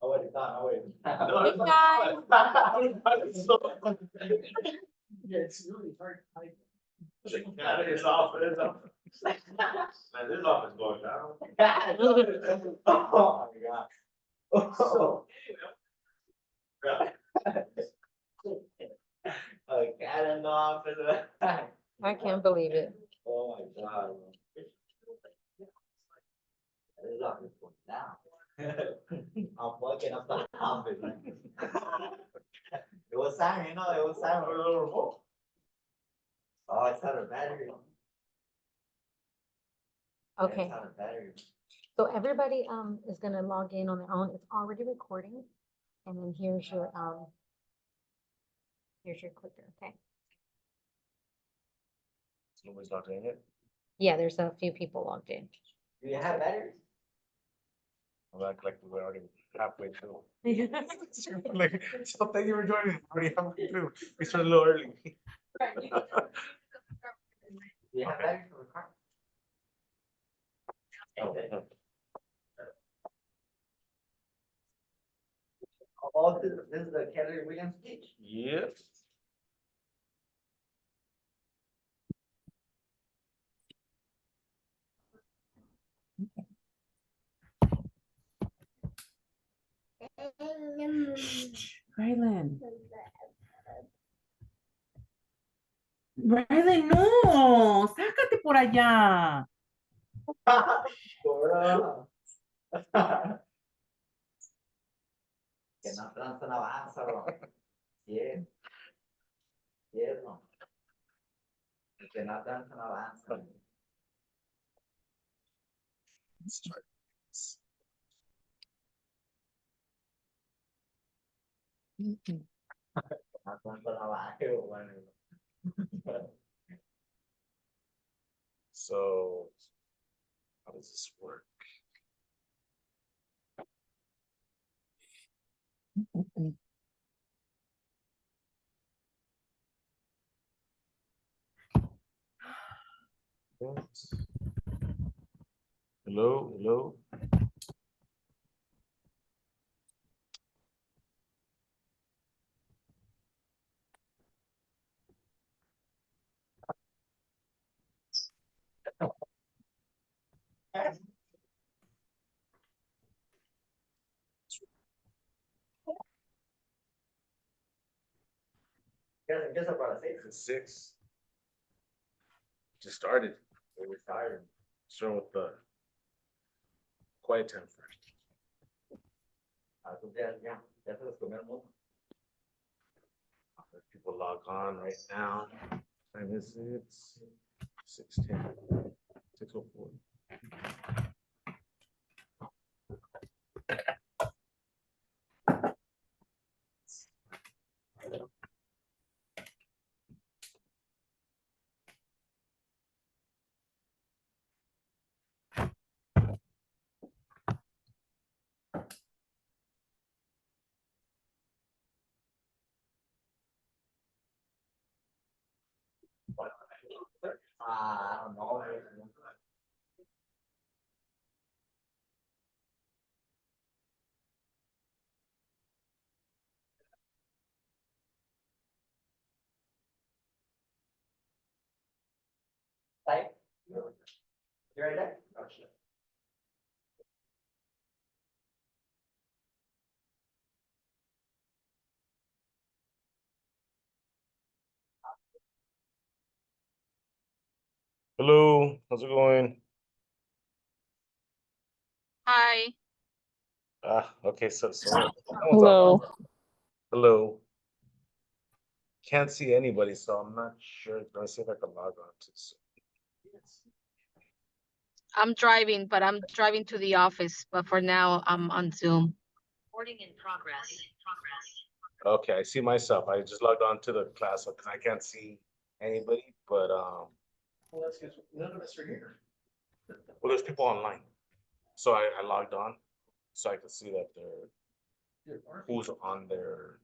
Oh, wait, it's not. Oh, wait. Yeah, it's really hard. Yeah, it's off. It's off. Man, this office going down. Oh, my God. Oh. A cat in the office. I can't believe it. Oh, my God. This office going down. I'm fucking up the office. It was Simon, you know, it was Simon. Oh, it's not a battery. Okay, It's not a battery. so everybody is gonna log in on their own. It's already recording. And then here's your clicker, okay? Nobody's not doing it. Yeah, there's a few people logged in. Do you have batteries? I'm like we're already halfway through. Like, so thank you for joining. We're already halfway through. We started a little early. Do you have batteries for the car? Okay. Oh, this is the Keller Williams speech? Yep. Rylan. Rylan, no, sácate por allá. Que no tranza no avanza, bro. Yes. Yes, no. Que no tranza no avanza. Let's try this. No tranza no avanza, bueno. So, how does this work? Hello, hello. Guess about 6. It's 6. Just started. We were tired. Start with the quiet time first. Let people log on right now. Time is it? 6:10. 6:04. I don't know. Type. You right there? Oh, shit. Hello, how's it going? Hi. Okay, so Hello. hello. Can't see anybody, so I'm not sure. Let me see if I can log on to. I'm driving, but I'm driving to the office. But for now, I'm on Zoom. Recording in progress. Okay, I see myself. I just logged on to the class because I can't see anybody, but Well, that's good. None of us are here. well, there's people online. So I logged on so I could see that who's on there.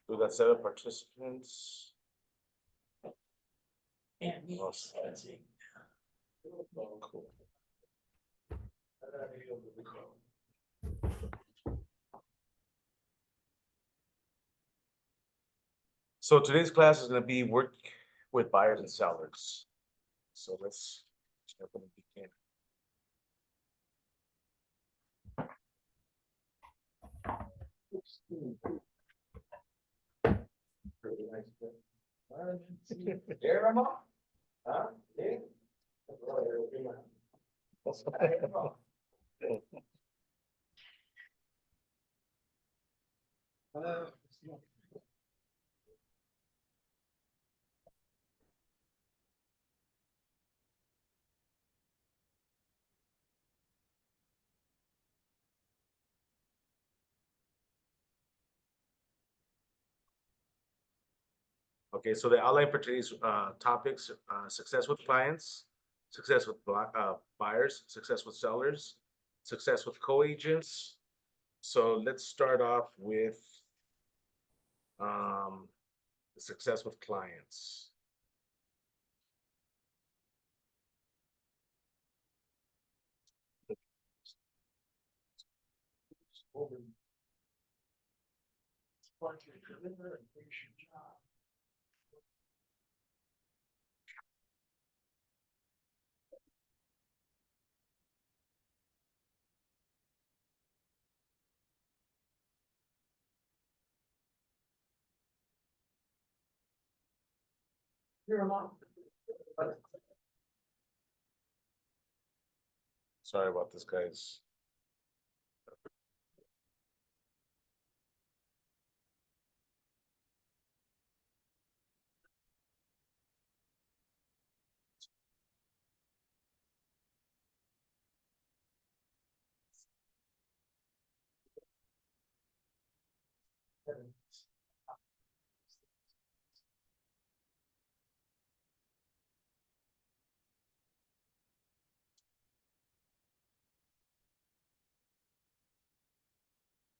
We got 7 participants. And me. Well, Let's see. Oh, cool. So today's class is gonna be work with buyers and sellers. So let's start from the beginning. There, Ramon? Huh? Yeah. Okay, so the outline for today's topics, success with clients, success with buyers, success with sellers, success with co-agents. So let's start off with the success with clients. Here, Ramon. Sorry about this, guys.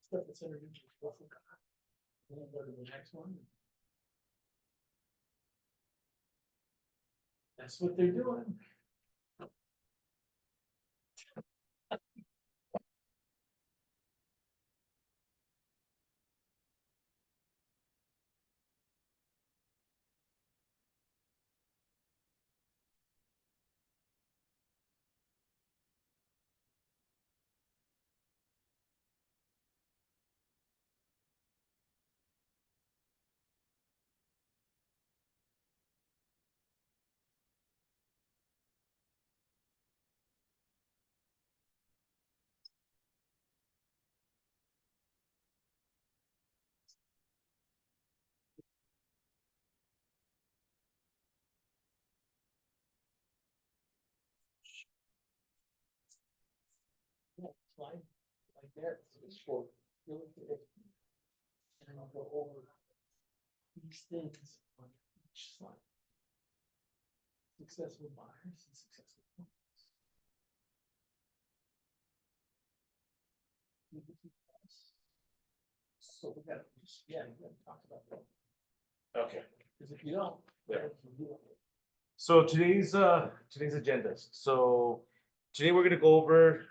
Stuff that's introduced. And then go to the next one. That's what they're doing. Yeah, slide like that, it's for, you'll look at it. And I'll go over these things on each slide. Successful buyers and successful. sellers. So we gotta, yeah, we gotta talk about that, Okay. because if you don't, Yeah. you do it. So today's agenda. So today we're gonna go over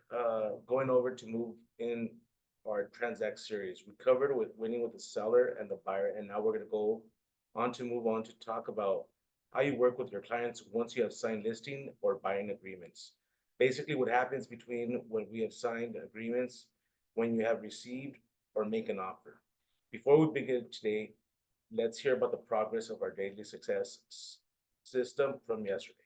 going over to move in our transact series. We covered with winning with the seller and the buyer, and now we're gonna go on to move on to talk about how you work with your clients once you have signed listing or buying agreements. Basically, what happens between when we have signed agreements, when you have received or make an offer. Before we begin today, let's hear about the progress of our daily success system from yesterday.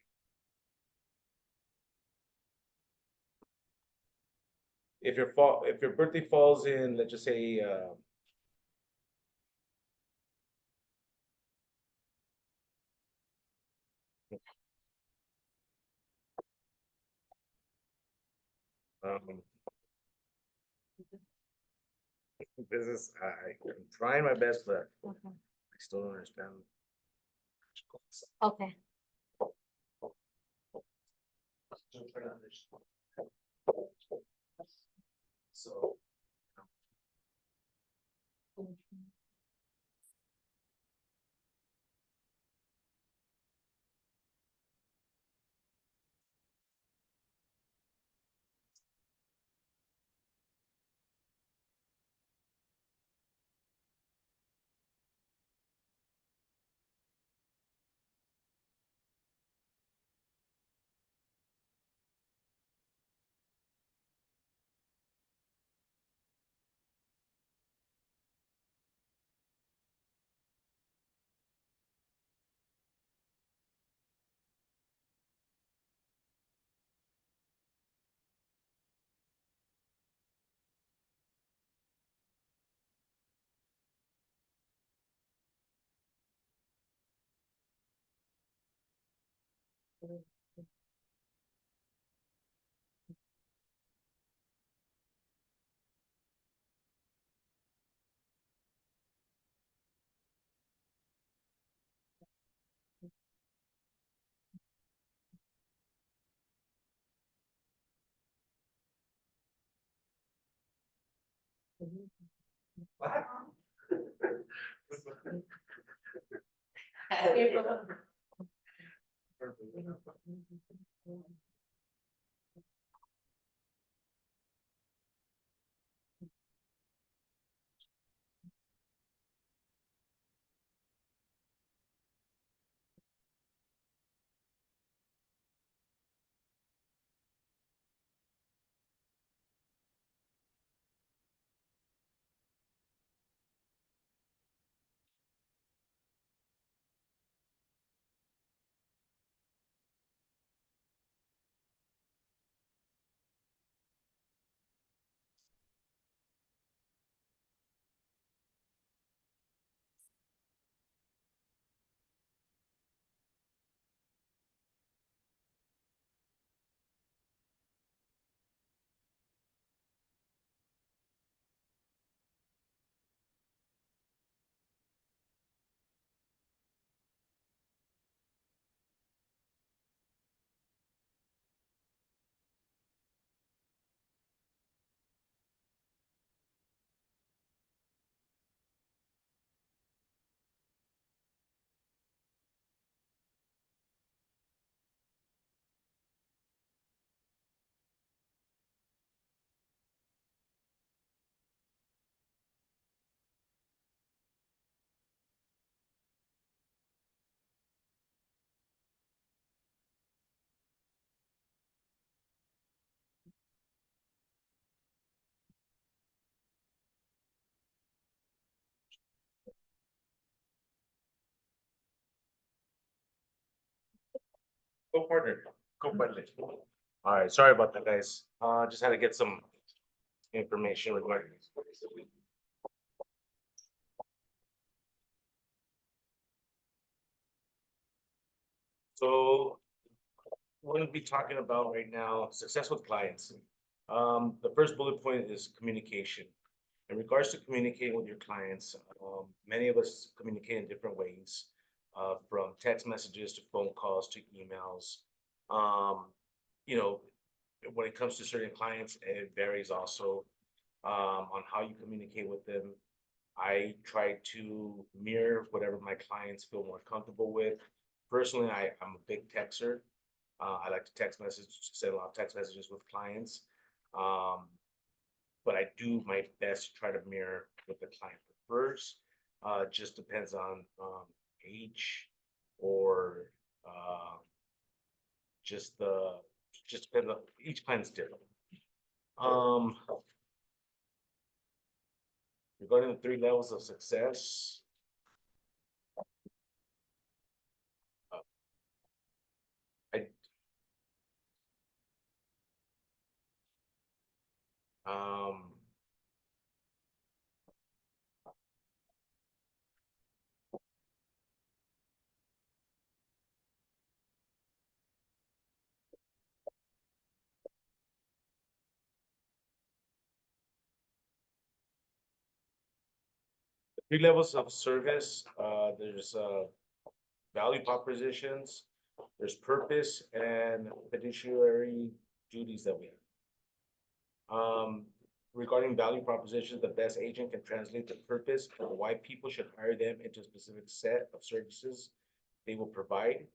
If your birthday falls in, let's just say, um, this is, I'm trying my best, but Okay. I still don't understand. Okay. So, Go partner, go partner. All right, sorry about that, guys. Just had to get some information regarding this. So we're gonna be talking about right now, success with clients. The first bullet point is communication. In regards to communicating with your clients, many of us communicate in different ways, from text messages to phone calls to emails. Um, you know, when it comes to certain clients, it varies also, on how you communicate with them. I try to mirror whatever my clients feel more comfortable with. Personally, I'm a big texter. I like to text message, send a lot of text messages with clients. Um, but I do my best to try to mirror what the client prefers. Just depends on age or just the just depends on each client's different. Um, Regarding the three levels of success, uh, I um three levels of service. There's value propositions, there's purpose, and fiduciary duties that we have. Regarding value propositions, the best agent can translate the purpose and why people should hire them into a specific set of services they will provide.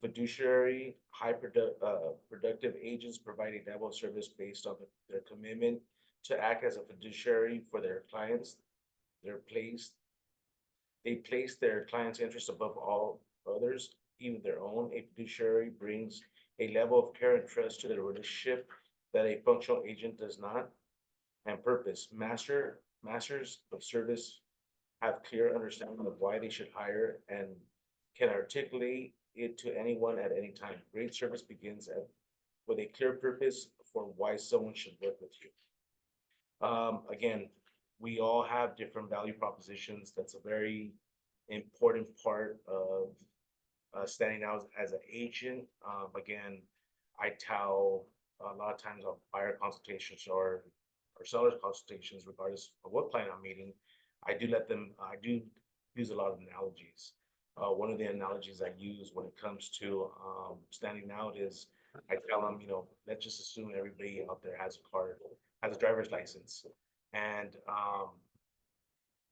Fiduciary, productive agents provide a level of service based on their commitment to act as a fiduciary for their clients. They're placed They place their clients' interests above all others, even their own. A fiduciary brings a level of care and trust to their relationship that a functional agent does not. And purpose. Masters of service have clear understanding of why they should hire and can articulate it to anyone at any time. Great service begins with a clear purpose for why someone should work with you. Again, we all have different value propositions. That's a very important part of standing out as an agent, again, I tell a lot of times on buyer consultations or sellers consultations, regardless of what client I'm meeting, I do use a lot of analogies. One of the analogies I use when it comes to standing out is I tell them, let's just assume everybody out there has a driver's license. And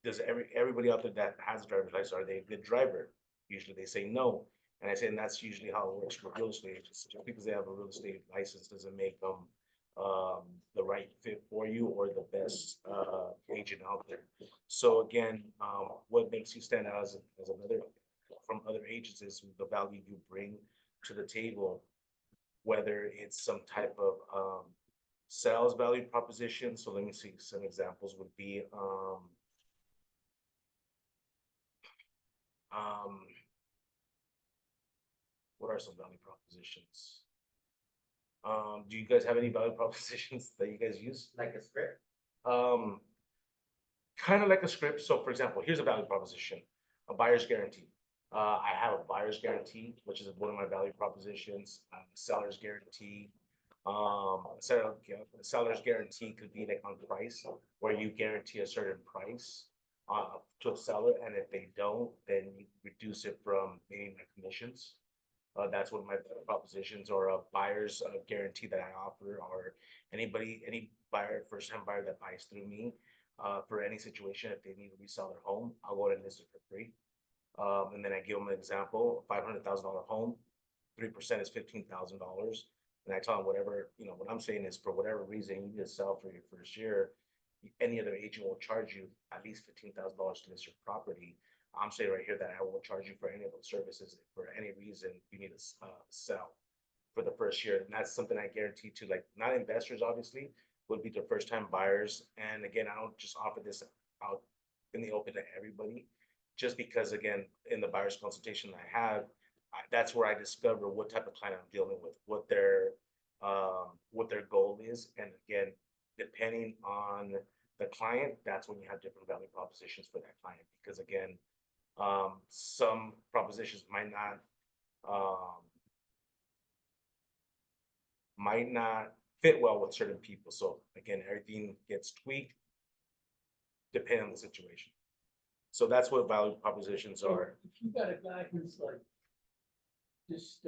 does everybody out there that has a driver's license, are they a good driver? Usually they say no. And I say, and that's usually how it works for real estate agents. Just because they have a real estate license doesn't make them the right fit for you or the best agent out there. So again, what makes you stand out as another from other agents is the value you bring to the table, whether it's some type of sales value proposition. So let me see, some examples would be what are some value propositions? Do you guys have any value propositions that you guys use? Like a script? Um, kind of like a script. So for example, here's a value proposition, a buyer's guarantee. I have a buyer's guarantee, which is one of my value propositions, seller's guarantee. Seller's guarantee could be like on price, where you guarantee a certain price to a seller, and if they don't, then you reduce it from paying the commissions. That's one of my propositions, or a buyer's guarantee that I offer, or any buyer, first time buyer that buys through me, for any situation, if they need to resell their home, I'll go ahead and list it for free. And then I give them an example, $500,000 home, 3% is $15,000. And I tell them whatever, what I'm saying is for whatever reason you need to sell for your first year, any other agent will charge you at least $15,000 to list your property. I'm saying right here that I will charge you for any of those services for any reason you need to sell for the first year. And that's something I guarantee to, like, not investors, obviously, would be the first time buyers. And again, I don't just offer this out in the open to everybody, just because, again, in the buyer's consultation I have, that's where I discover what type of client I'm dealing with, what their goal is. And again, depending on the client, that's when you have different value propositions for that client. Because again, some propositions might not fit well with certain people. So again, everything gets tweaked depending on the situation. So that's what value propositions So are. if you got a guy who's like, just,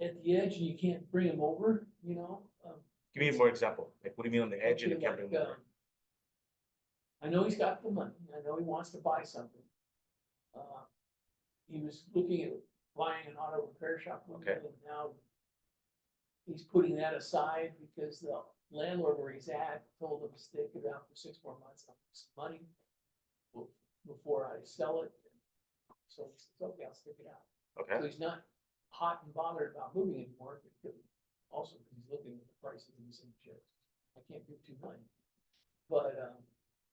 at the edge and you can't bring him over, Give me a more example. Like, what do you mean on the edge and okay, you can't bring like, them over? I know he's got the money, I know he wants to buy something. He was looking at buying an auto repair shop, Okay. and now he's putting that aside because the landlord where he's at told him to stick it out for 6 more months, I'll get some money before I sell it. So he says, okay, I'll stick it out. Okay, So he's not hot and bothered about moving anymore, because also because he's looking at the prices in the same shares. I can't give too much. But,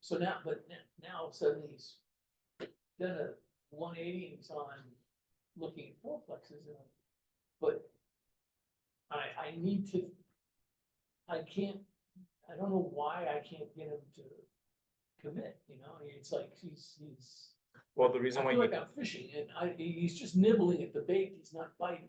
so now, now suddenly he's done a 180 and he's on looking at fourplexes, but I need to, I don't know why I can't get him to commit, it's like he's. well, the reason I why feel you, like I'm fishing and he's just nibbling at the bait, he's not biting.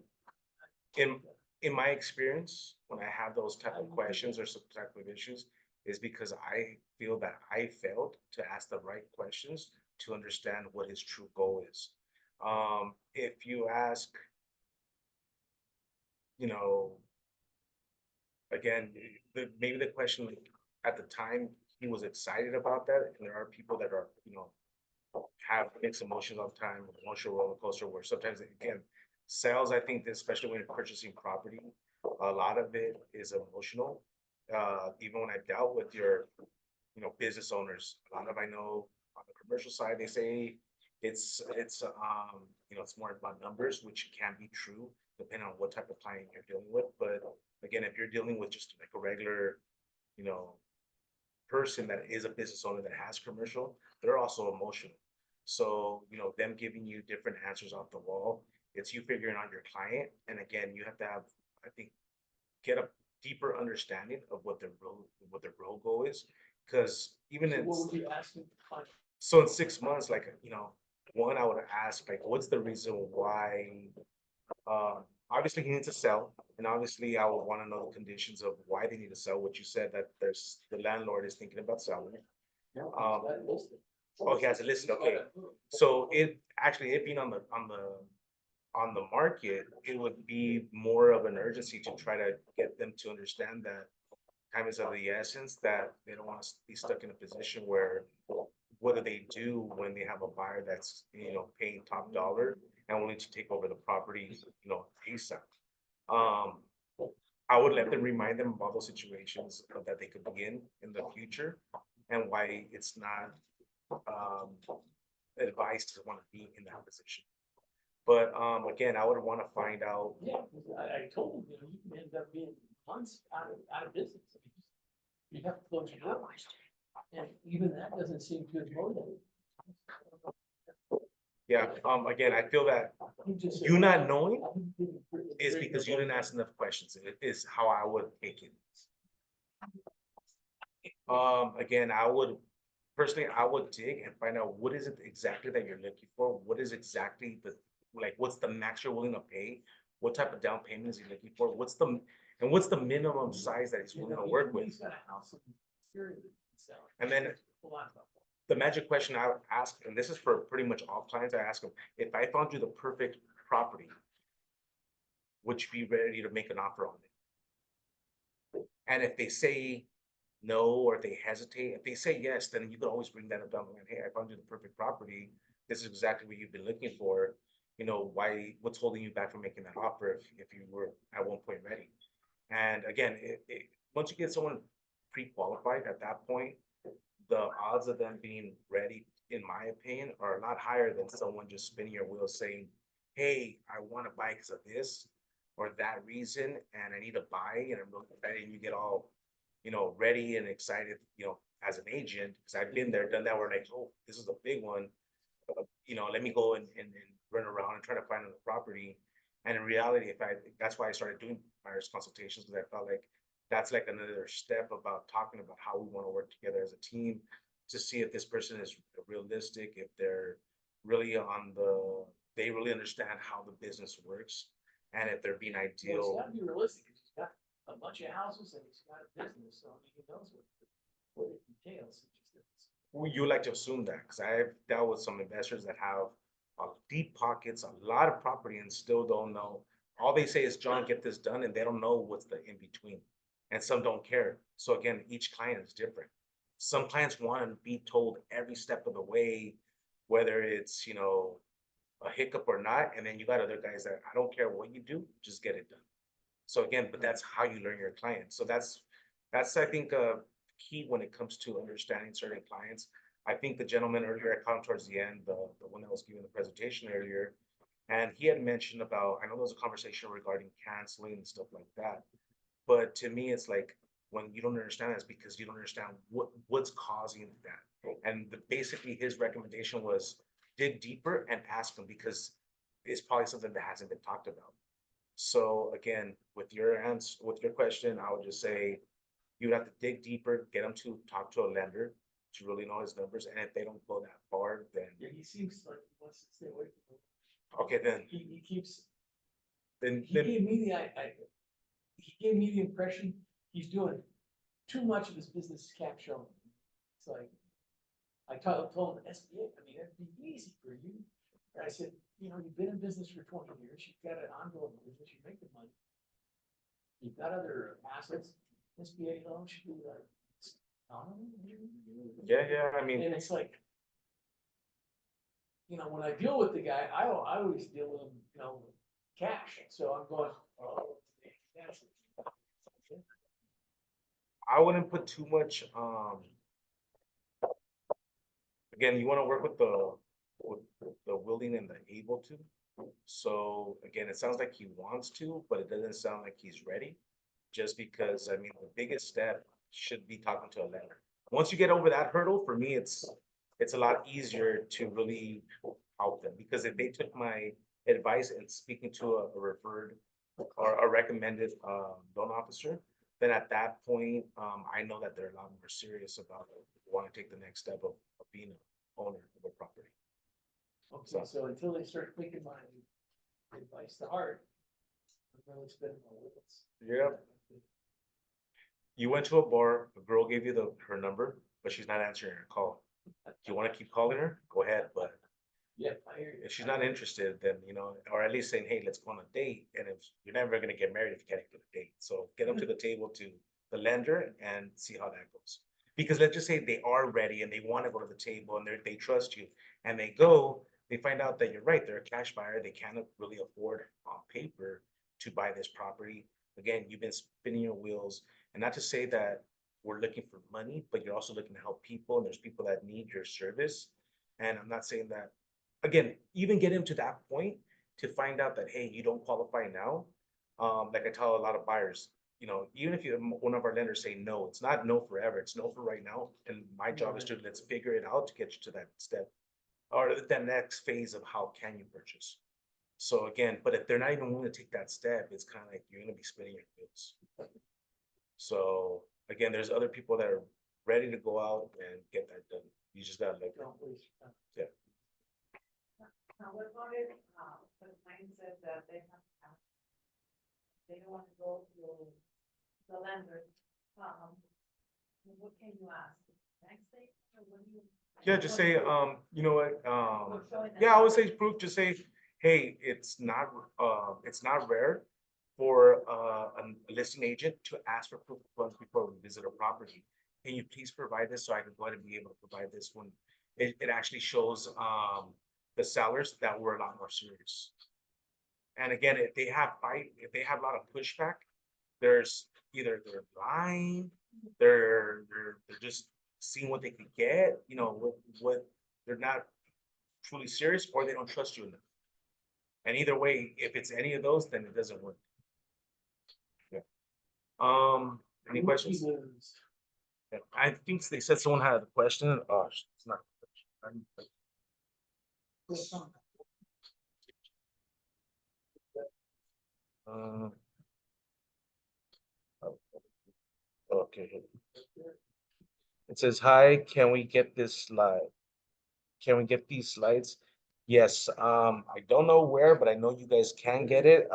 in my experience, when I have those type of questions or some type of issues, is because I feel that I failed to ask the right questions to understand what his true goal is. If you ask, again, maybe the question, like, at the time he was excited about that, and there are people that are, have mixed emotions all the time, emotional roller coaster, where sometimes, again, sales, I think, especially when you're purchasing property, a lot of it is emotional. Even when I dealt with your, business owners, I know on the commercial side, they say it's more about numbers, which can be true depending on what type of client you're dealing with. But again, if you're dealing with just like a regular, person that is a business owner that has commercial, they're also emotional. So, them giving you different answers off the wall, it's you figuring out your client. And again, you have to have, I think, get a deeper understanding of what their real goal is. Because even So in, what would you ask him to find? so in 6 months, like, one, I would ask, like, what's the reason why? Obviously, he needs to sell, and obviously, I would want to know the conditions of why they need to sell. What you said that the landlord is thinking about selling. Um, oh, he has it listed. Okay, so it being on the market, it would be more of an urgency to try to get them to understand that time is of the essence, that they don't want to be stuck in a position where what do they do when they have a buyer that's, paying top dollar and willing to take over the property, ASAP. Um, I would let them remind them of all those situations that they could be in the future and why it's not advised to want to be in that position. But again, I would want to find out. Yeah, 'cause I told him, you can end up being months out of business. I mean, you have to close your door. And even that doesn't seem to have motivated. Yeah, again, I feel that you not knowing is because you didn't ask enough questions. It is how I would take it. Again, I would dig and find out what is it exactly that you're looking for? What is exactly what's the max you're willing to pay? What type of down payment is he looking for? What's the minimum size that he's willing to work with? He's got a house in Syria that he's selling. And then A lot of the magic question I would ask, and this is for pretty much all clients, I ask them, if I found you the perfect property, would you be ready to make an offer on it? And if they say no, or if they hesitate, if they say yes, then you can always bring that up down the line. Hey, I found you the perfect property. This is exactly what you've been looking for. What's holding you back from making that offer if you were at one point ready? And again, once you get someone pre-qualified at that point, the odds of them being ready, in my opinion, are a lot higher than someone just spinning your wheels saying, hey, I want to buy because of this or that reason, and I need to buy, and I'm really ready, and you get all, ready and excited, as an agent, because I've been there, done that, where like, oh, this is a big one, let me go and run around and try to find another property. And in reality, that's why I started doing buyer's consultations, because I felt like that's like another step about talking about how we want to work together as a team to see if this person is realistic, if they're really they really understand how the business works, and if they're being Well, it's ideal. gotta be realistic. He's got a bunch of houses and he's got a business, so I mean, he knows what it entails. Well, you like to assume that, because I've dealt with some investors that have deep pockets, a lot of property, and still don't know. All they say is, John, get this done, and they don't know what's the in between. And some don't care. So again, each client is different. Some clients want to be told every step of the way, whether it's, a hiccup or not. And then you got other guys that, I don't care what you do, just get it done. So again, but that's how you learn your clients. So that's I think key when it comes to understanding certain clients. I think the gentleman earlier, I caught him towards the end, the one that was giving the presentation earlier, and he had mentioned about, I know there was a conversation regarding canceling and stuff like that. But to me, it's like, when you don't understand, that's because you don't understand what's causing that. And basically his recommendation was dig deeper and ask them, because it's probably something that hasn't been talked about. So again, with your question, I would just say you would have to dig deeper, get them to talk to a lender to really know his numbers. And if they don't go that far, then Yeah, he seems like he wants to stay away from it. okay, then He keeps, then he gave me he gave me the impression he's doing too much of his business cap showing. It's like, I told him, SBA, I mean, it'd be easy for you. I said, you've been in business for 20 years, you've got an ongoing business, you're making money. You've got other assets, SBA loan should be like, yeah, I mean, and it's like, when I deal with the guy, I always deal with him, with cash, so I'm going, oh, cash. I wouldn't put too much, again, you want to work with the willing and the able to. So again, it sounds like he wants to, but it doesn't sound like he's ready. Just because, I mean, the biggest step should be talking to a lender. Once you get over that hurdle, for me, it's a lot easier to really help them, because if they took my advice and speaking to a referred or a recommended loan officer, then at that point, I know that they're a lot more serious about want to take the next step of being an owner of a property. Okay, so until they start taking my advice to heart, I'm really spinning my wheels. Yep. You went to a bar, a girl gave you her number, but she's not answering her call. Do you want to keep calling her? Go ahead, but Yeah, I hear you. if she's not interested, then, or at least saying, hey, let's go on a date. And if you're never gonna get married if you can't get a date. So get them to the table to the lender and see how that goes. Because let's just say they are ready and they want to go to the table and they trust you and they find out that you're right, they're a cash buyer, they cannot really afford on paper to buy this property. Again, you've been spinning your wheels, and not to say that we're looking for money, but you're also looking to help people, and there's people that need your service. And I'm not saying that, again, even get him to that point to find out that, hey, you don't qualify now. Like I tell a lot of buyers, even if one of our lenders say no, it's not no forever, it's no for right now. And my job is to let's figure it out to get you to that step or the next phase of how can you purchase. So again, but if they're not even willing to take that step, it's kind of like you're gonna be spinning your wheels. So again, there's other people that are ready to go out and get that done. You just gotta like, Don't waste your time. Now, what about it, the client said that they have cash? They don't want to go to the lender, what can you ask? Next day, or what do you? yeah, just say, you know what, Or showing them- yeah, I would say proof, just say, hey, it's not rare for a listing agent to ask for proof of funds before we visit a property. Can you please provide this so I can go ahead and be able to provide this when it actually shows the sellers that we're a lot more serious. And again, if they have a lot of pushback, there's either they're lying, they're just seeing what they can get, what they're not truly serious, or they don't trust you enough. And either way, if it's any of those, then it doesn't work. Yeah. Any questions? Yeah, I think they said someone had a question. Oh, it's not. Uh, okay. It says, hi, can we get this slide? Can we get these slides? Yes, I don't know where, but I know you guys can get it.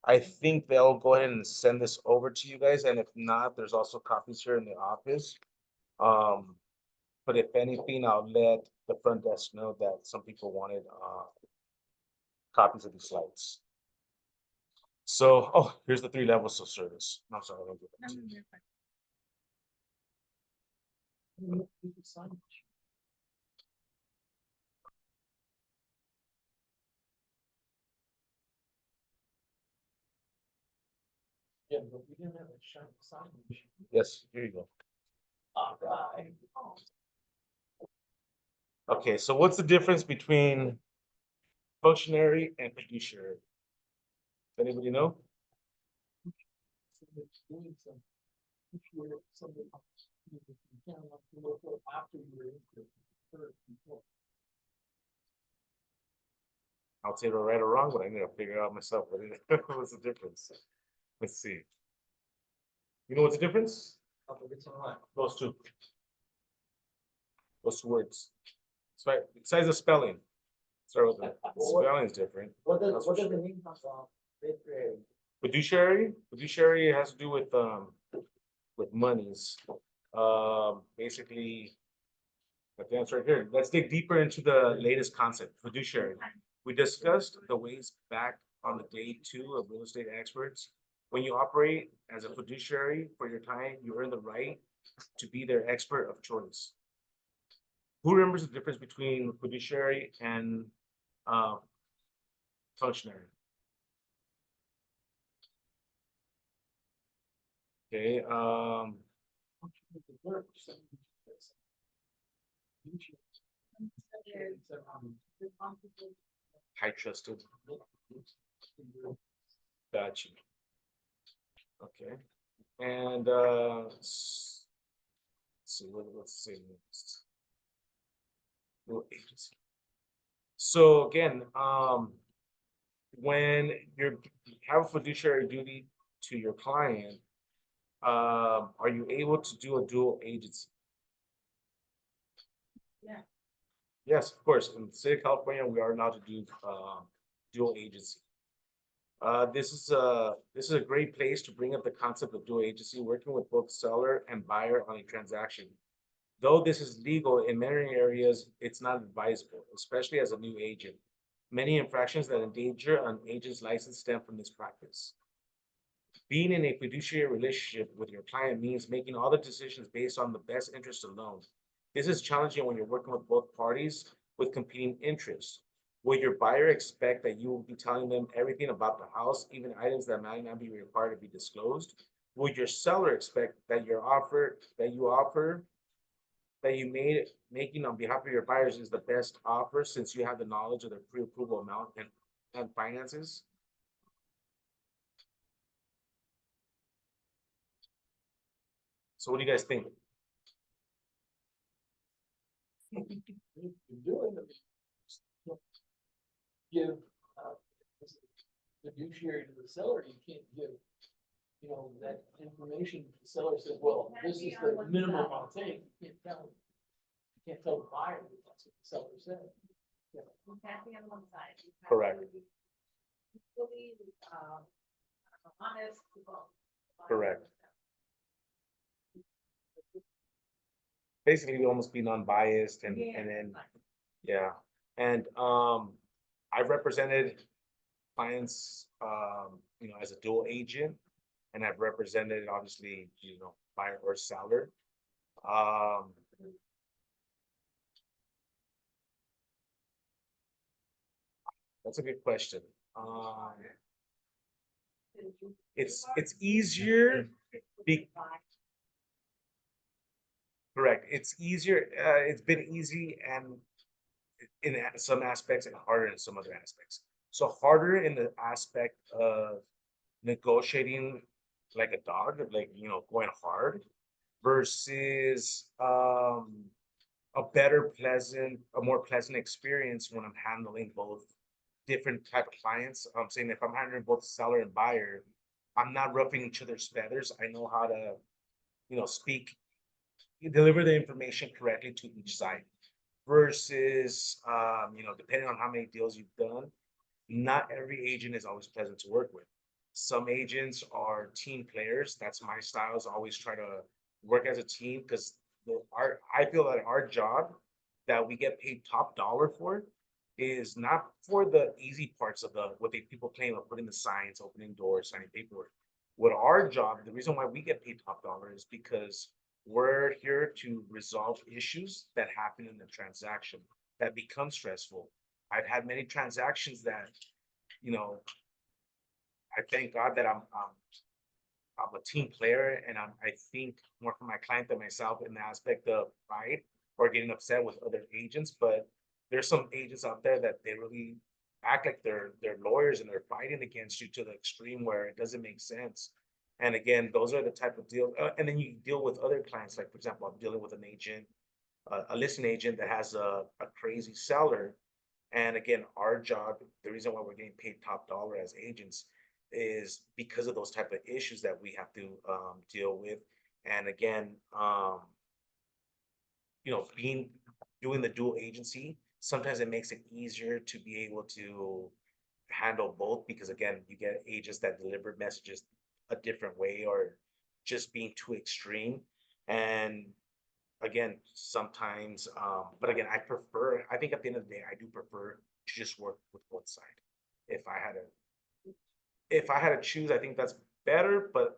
I think they'll go ahead and send this over to you guys, and if not, there's also copies here in the office. But if anything, I'll let the front desk know that some people wanted copies of the slides. So, oh, here's the 3 levels of service. No, I'm sorry, I don't get that to you. Yeah, but we didn't have a shiny signage. Yes, here you go. All right. Okay, so what's the difference between functionary and fiduciary? Does anybody know? Somebody's doing some- if you're somebody else, you can't have to look up after you're in the third before. I'll say right or wrong, but I'm gonna figure it out myself. What's the difference? Let's see. You know what's the difference? Those two. Those 2 words. It's right. Besides the spelling. Start with the spelling is different. What That's for does sure. the name come from? Fiduciary has to do with monies. Basically, but the answer right here. Let's dig deeper into the latest concept, fiduciary. We discussed the ways back on the day 2 of real estate experts. When you operate as a fiduciary for your client, you earn the right to be their expert of choice. Who remembers the difference between fiduciary and functionary? Okay, high trusted. Got you. Okay, and let's see, let's see. Little agency. So again, when you have a fiduciary duty to your client, are you able to do a dual agency? Yeah. Yes, of course. In the state of California, we are allowed to do dual agency. This is a great place to bring up the concept of dual agency, working with both seller and buyer on a transaction. Though this is legal in many areas, it's not advisable, especially as a new agent. Many infractions that endanger an agent's license stem from this practice. Being in a fiduciary relationship with your client means making all the decisions based on the best interest alone. This is challenging when you're working with both parties with competing interests. Will your buyer expect that you will be telling them everything about the house, even items that might not be required to be disclosed? Will your seller expect that that you making on behalf of your buyers is the best offer since you have the knowledge of their pre-approval amount and finances? So what do you guys think? You're doing them. Give, fiduciary to the seller, you can't give, you know, that information. The seller says, well, this is the minimum I'll take. You can't tell the buyer that that's what the seller said. You can't be on one side. You have Correct. to be equally, honest to both. Correct. Basically, almost be non-biased and then, yeah. And I've represented clients, you know, as a dual agent, and I've represented obviously, you know, buyer or seller. That's a good question. It's easier. Correct. It's easier. It's been easy and in some aspects and harder in some other aspects. So harder in the aspect of negotiating like a dog, like, you know, going hard versus a more pleasant experience when I'm handling both different type of clients. I'm saying if I'm handling both seller and buyer, I'm not roughing each other's feathers. I know how to, you know, deliver the information correctly to each side versus, you know, depending on how many deals you've done, not every agent is always pleasant to work with. Some agents are team players. That's my style, is always try to work as a team because I feel that our job that we get paid top dollar for is not for the easy parts of what they people claim of putting the signs, opening doors, signing paperwork. What our job, the reason why we get paid top dollar is because we're here to resolve issues that happen in the transaction that become stressful. I've had many transactions that, you know, I thank God that I'm a team player, and I think more for my client than myself in the aspect of pride or getting upset with other agents. But there's some agents out there that they really act like they're lawyers and they're fighting against you to the extreme where it doesn't make sense. And again, those are the type of deal. And then you deal with other clients, like for example, I'm dealing with an agent, a listing agent that has a crazy seller. And again, our job, the reason why we're getting paid top dollar as agents is because of those type of issues that we have to deal with. And again, you know, doing the dual agency, sometimes it makes it easier to be able to handle both because again, you get agents that deliver messages a different way or just being too extreme. And again, sometimes, but again, I think at the end of the day, I do prefer to just work with one side. If I had to choose, I think that's better, but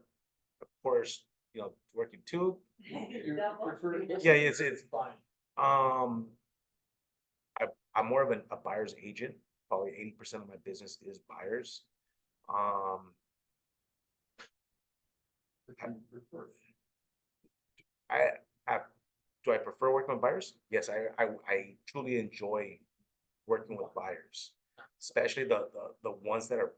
of course, you know, working two, You prefer to- yeah, it's fine. um, I'm more of a buyer's agent. Probably 80% of my business is buyers. But you prefer. I do I prefer working with buyers? Yes, I truly enjoy working with buyers, especially the ones that are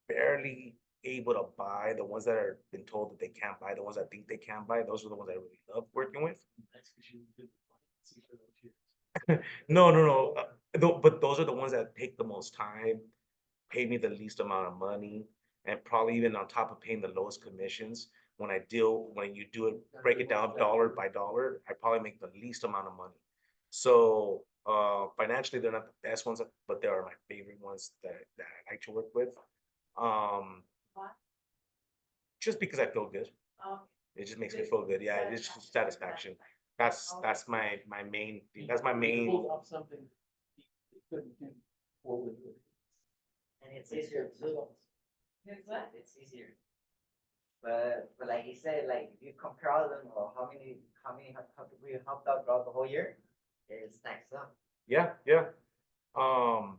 barely able to buy, the ones that are been told that they can't buy, the ones that think they can buy. Those are the ones I really love working with. That's because you did the financing for those years. No. But those are the ones that take the most time, pay me the least amount of money, and probably even on top of paying the lowest commissions. When you do it, break it down dollar by dollar, I probably make the least amount of money. So financially, they're not the best ones, but they are my favorite ones that I like to work with. Um, Why? just because I feel good. Um, It just makes me feel good. Yeah, it's just satisfaction. That's my main thing. That's my He main. pulled off something he couldn't do before. And it's easier too. it's what? It's easier. But like you said, like if you compare all of them, or how many we helped out throughout the whole year, it's next up. Yeah, yeah. Um,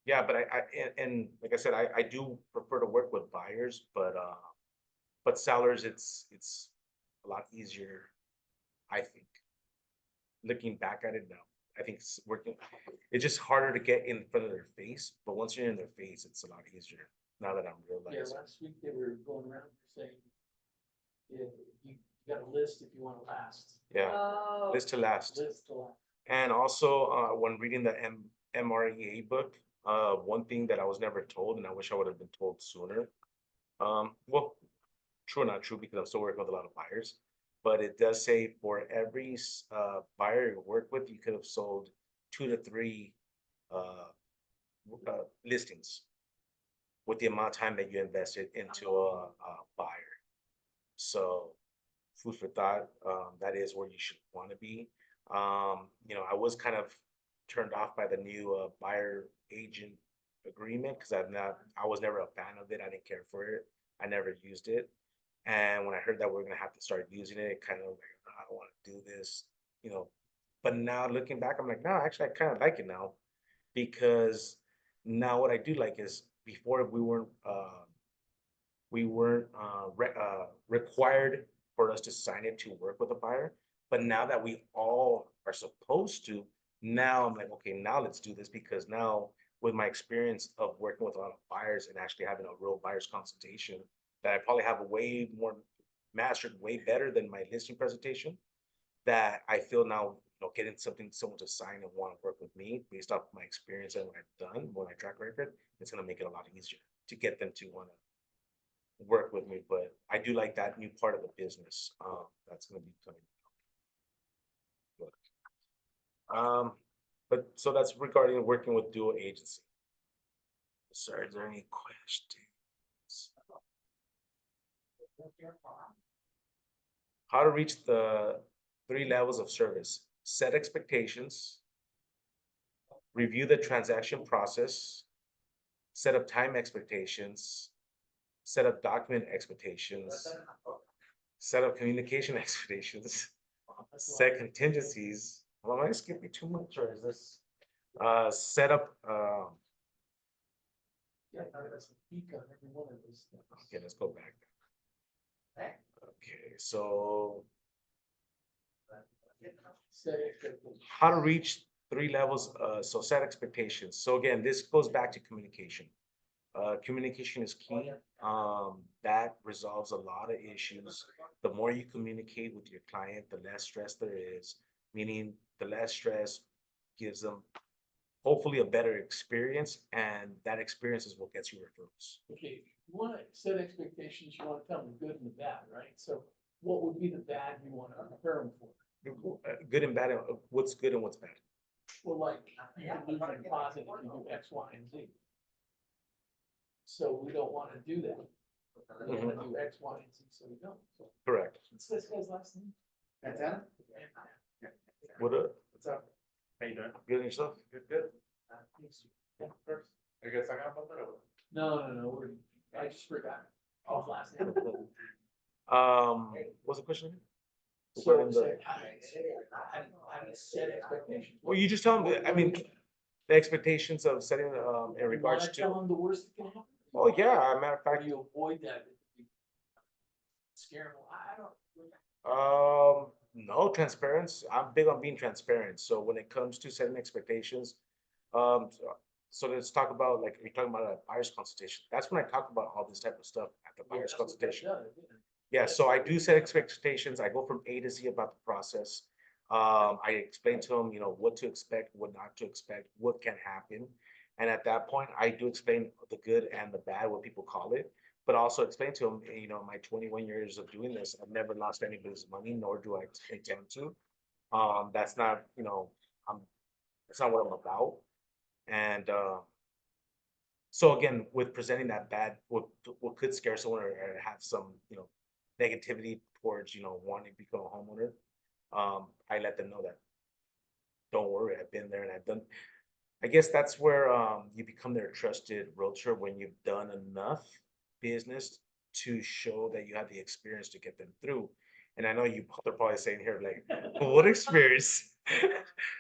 yeah, but and like I said, I do prefer to work with buyers, but sellers, it's a lot easier, I think. Looking back at it now, I think it's just harder to get in front of their face, but once you're in their face, it's a lot easier. Now that I'm Yeah, realizing. last week they were going around saying, yeah, you got a list if you want to last. Yeah, Oh. this to last. List to last. And also, when reading the MREA book, one thing that I was never told, and I wish I would have been told sooner. Well, true or not true, because I'm still working with a lot of buyers, but it does say for every buyer you work with, you could have sold 2 to 3 listings with the amount of time that you invested into a buyer. So food for thought, that is where you should want to be. I was kind of turned off by the new buyer agent agreement because I was never a fan of it. I didn't care for it. I never used it. And when I heard that we're gonna have to start using it, kind of like, I don't want to do this, you know. But now looking back, I'm like, no, actually, I kind of like it now because now what I do like is before we weren't required for us to sign it to work with a buyer. But now that we all are supposed to, now I'm like, okay, now let's do this because now with my experience of working with a lot of buyers and actually having a real buyer's consultation that I probably have a way more mastered way better than my listing presentation, that I feel now, getting someone to sign and want to work with me based off my experience and what I've done, what my track record, it's gonna make it a lot easier to get them to want to work with me. But I do like that new part of the business. That's gonna be coming. But so that's regarding working with dual agency. Sorry, is there any questions? How to reach the 3 levels of service: set expectations, review the transaction process, set up time expectations, set up document expectations, set up communication expectations, set contingencies. Well, am I skipping too much or is this set up Yeah, that's a peak on every one of those things. okay, let's go back. Okay, so Set expectations. how to reach 3 levels, so set expectations. So again, this goes back to communication. Communication is key. That resolves a lot of issues. The more you communicate with your client, the less stress there is, meaning the less stress gives them hopefully a better experience, and that experience is what gets you referrals. Okay, you want to set expectations, you want to tell them the good and the bad, right? So what would be the bad you want to prepare them for? Good and bad, what's good and what's bad. Well, like, you can lose your deposit if you do X, Y, and Z. So we don't want to do that. We want to do X, Y, and Z, so we don't. So Correct. what's this guy's last name? Antenna? What up? What's up? How you doing? Good and yourself? Good. Thanks. Yeah, First, are you guys talking about that? No, I just forgot his last name. What's the question? So, Regarding so the- how do you set expectations? Well, you just tell them, I mean, the expectations of setting, in You regards wanna tell to, them the worst that can happen? oh, yeah, matter of How fact, do you avoid that? Scare them, I don't. no, transparency. I'm big on being transparent. So when it comes to setting expectations, so let's talk about, like, you're talking about a buyer's consultation. That's when I talk about all this type of stuff at the buyer's That's what that consultation. does, yeah. Yeah, so I do set expectations. I go from A to Z about the process. I explain to them, what to expect, what not to expect, what can happen. And at that point, I do explain the good and the bad, what people call it, but also explain to them, my 21 years of doing this, I've never lost anybody's money, nor do I intend to. That's not, that's not what I'm about. And so again, with presenting that bad, what could scare someone or have some, negativity towards, wanting to become a homeowner, I let them know that don't worry, I've been there and I've done. I guess that's where you become their trusted realtor when you've done enough business to show that you have the experience to get them through. And I know they're probably saying here like, well, what experience?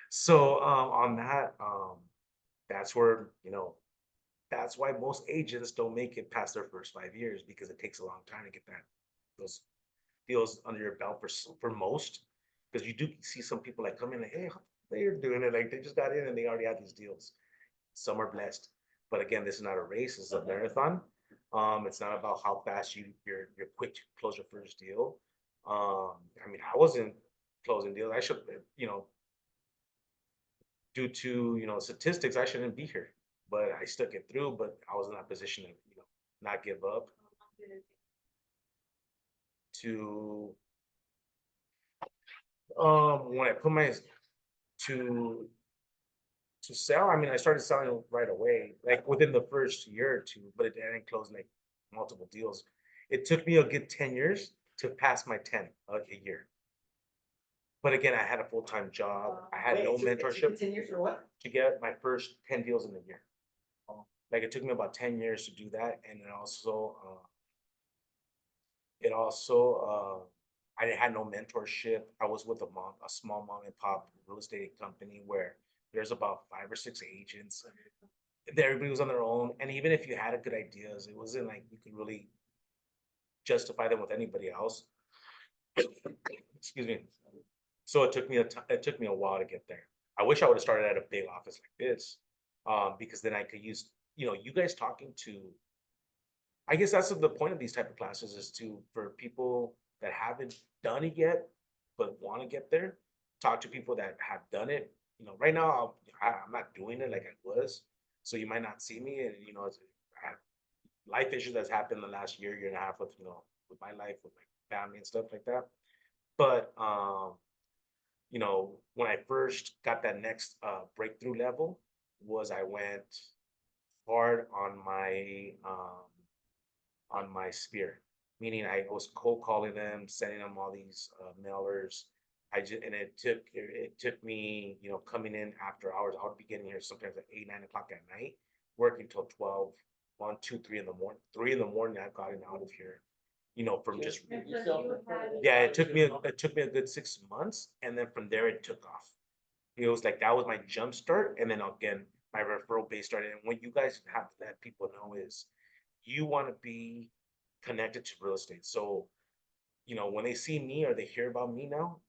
So on that, that's where that's why most agents don't make it past their first 5 years because it takes a long time to get those deals under your belt for most. Because you do see some people like come in like, hey, they're doing it like they just got in and they already have these deals. Some are blessed, but again, this is not a race; it's a marathon. It's not about how fast you're quick to close your first deal. I mean, I wasn't closing deals. I should, due to statistics, I shouldn't be here, but I stuck it through. But I was in that position to not give up. To when I put my to to sell, I mean, I started selling right away, like within the first year or two, but it didn't close like multiple deals. It took me a good 10 years to pass my 10 a year. But again, I had a full-time job. I had no mentorship 10 years or what? to get my first 10 deals in a year. Like it took me about 10 years to do that. And I had no mentorship. I was with a small mom and pop real estate company where there's about 5 or 6 agents. Everybody was on their own, and even if you had a good ideas, it wasn't like you could really justify them with anybody else. Excuse me. So it took me a while to get there. I wish I would have started at a big office like this, because then I could use you guys talking to. I guess that's the point of these type of classes is for people that haven't done it yet, but want to get there. Talk to people that have done it. Right now I'm not doing it like I was, so you might not see me. And I have life issues that's happened in the last year and a half with with my life, with my family and stuff like that. But when I first got that next breakthrough level, was I went hard on my sphere, meaning I was cold calling them, sending them all these mailers. And it took me, coming in after hours. I would be getting here sometimes at 8, 9 o'clock at night, working till 12, 1, 2, 3 in the morning. 3 in the morning, I've gotten out of here, from just yeah. It took me a good 6 months, and then from there it took off. It was like that was my jump start, and then again my referral base started. And what you guys have to let people know is you want to be connected to real estate. So, when they see me or they hear about me now,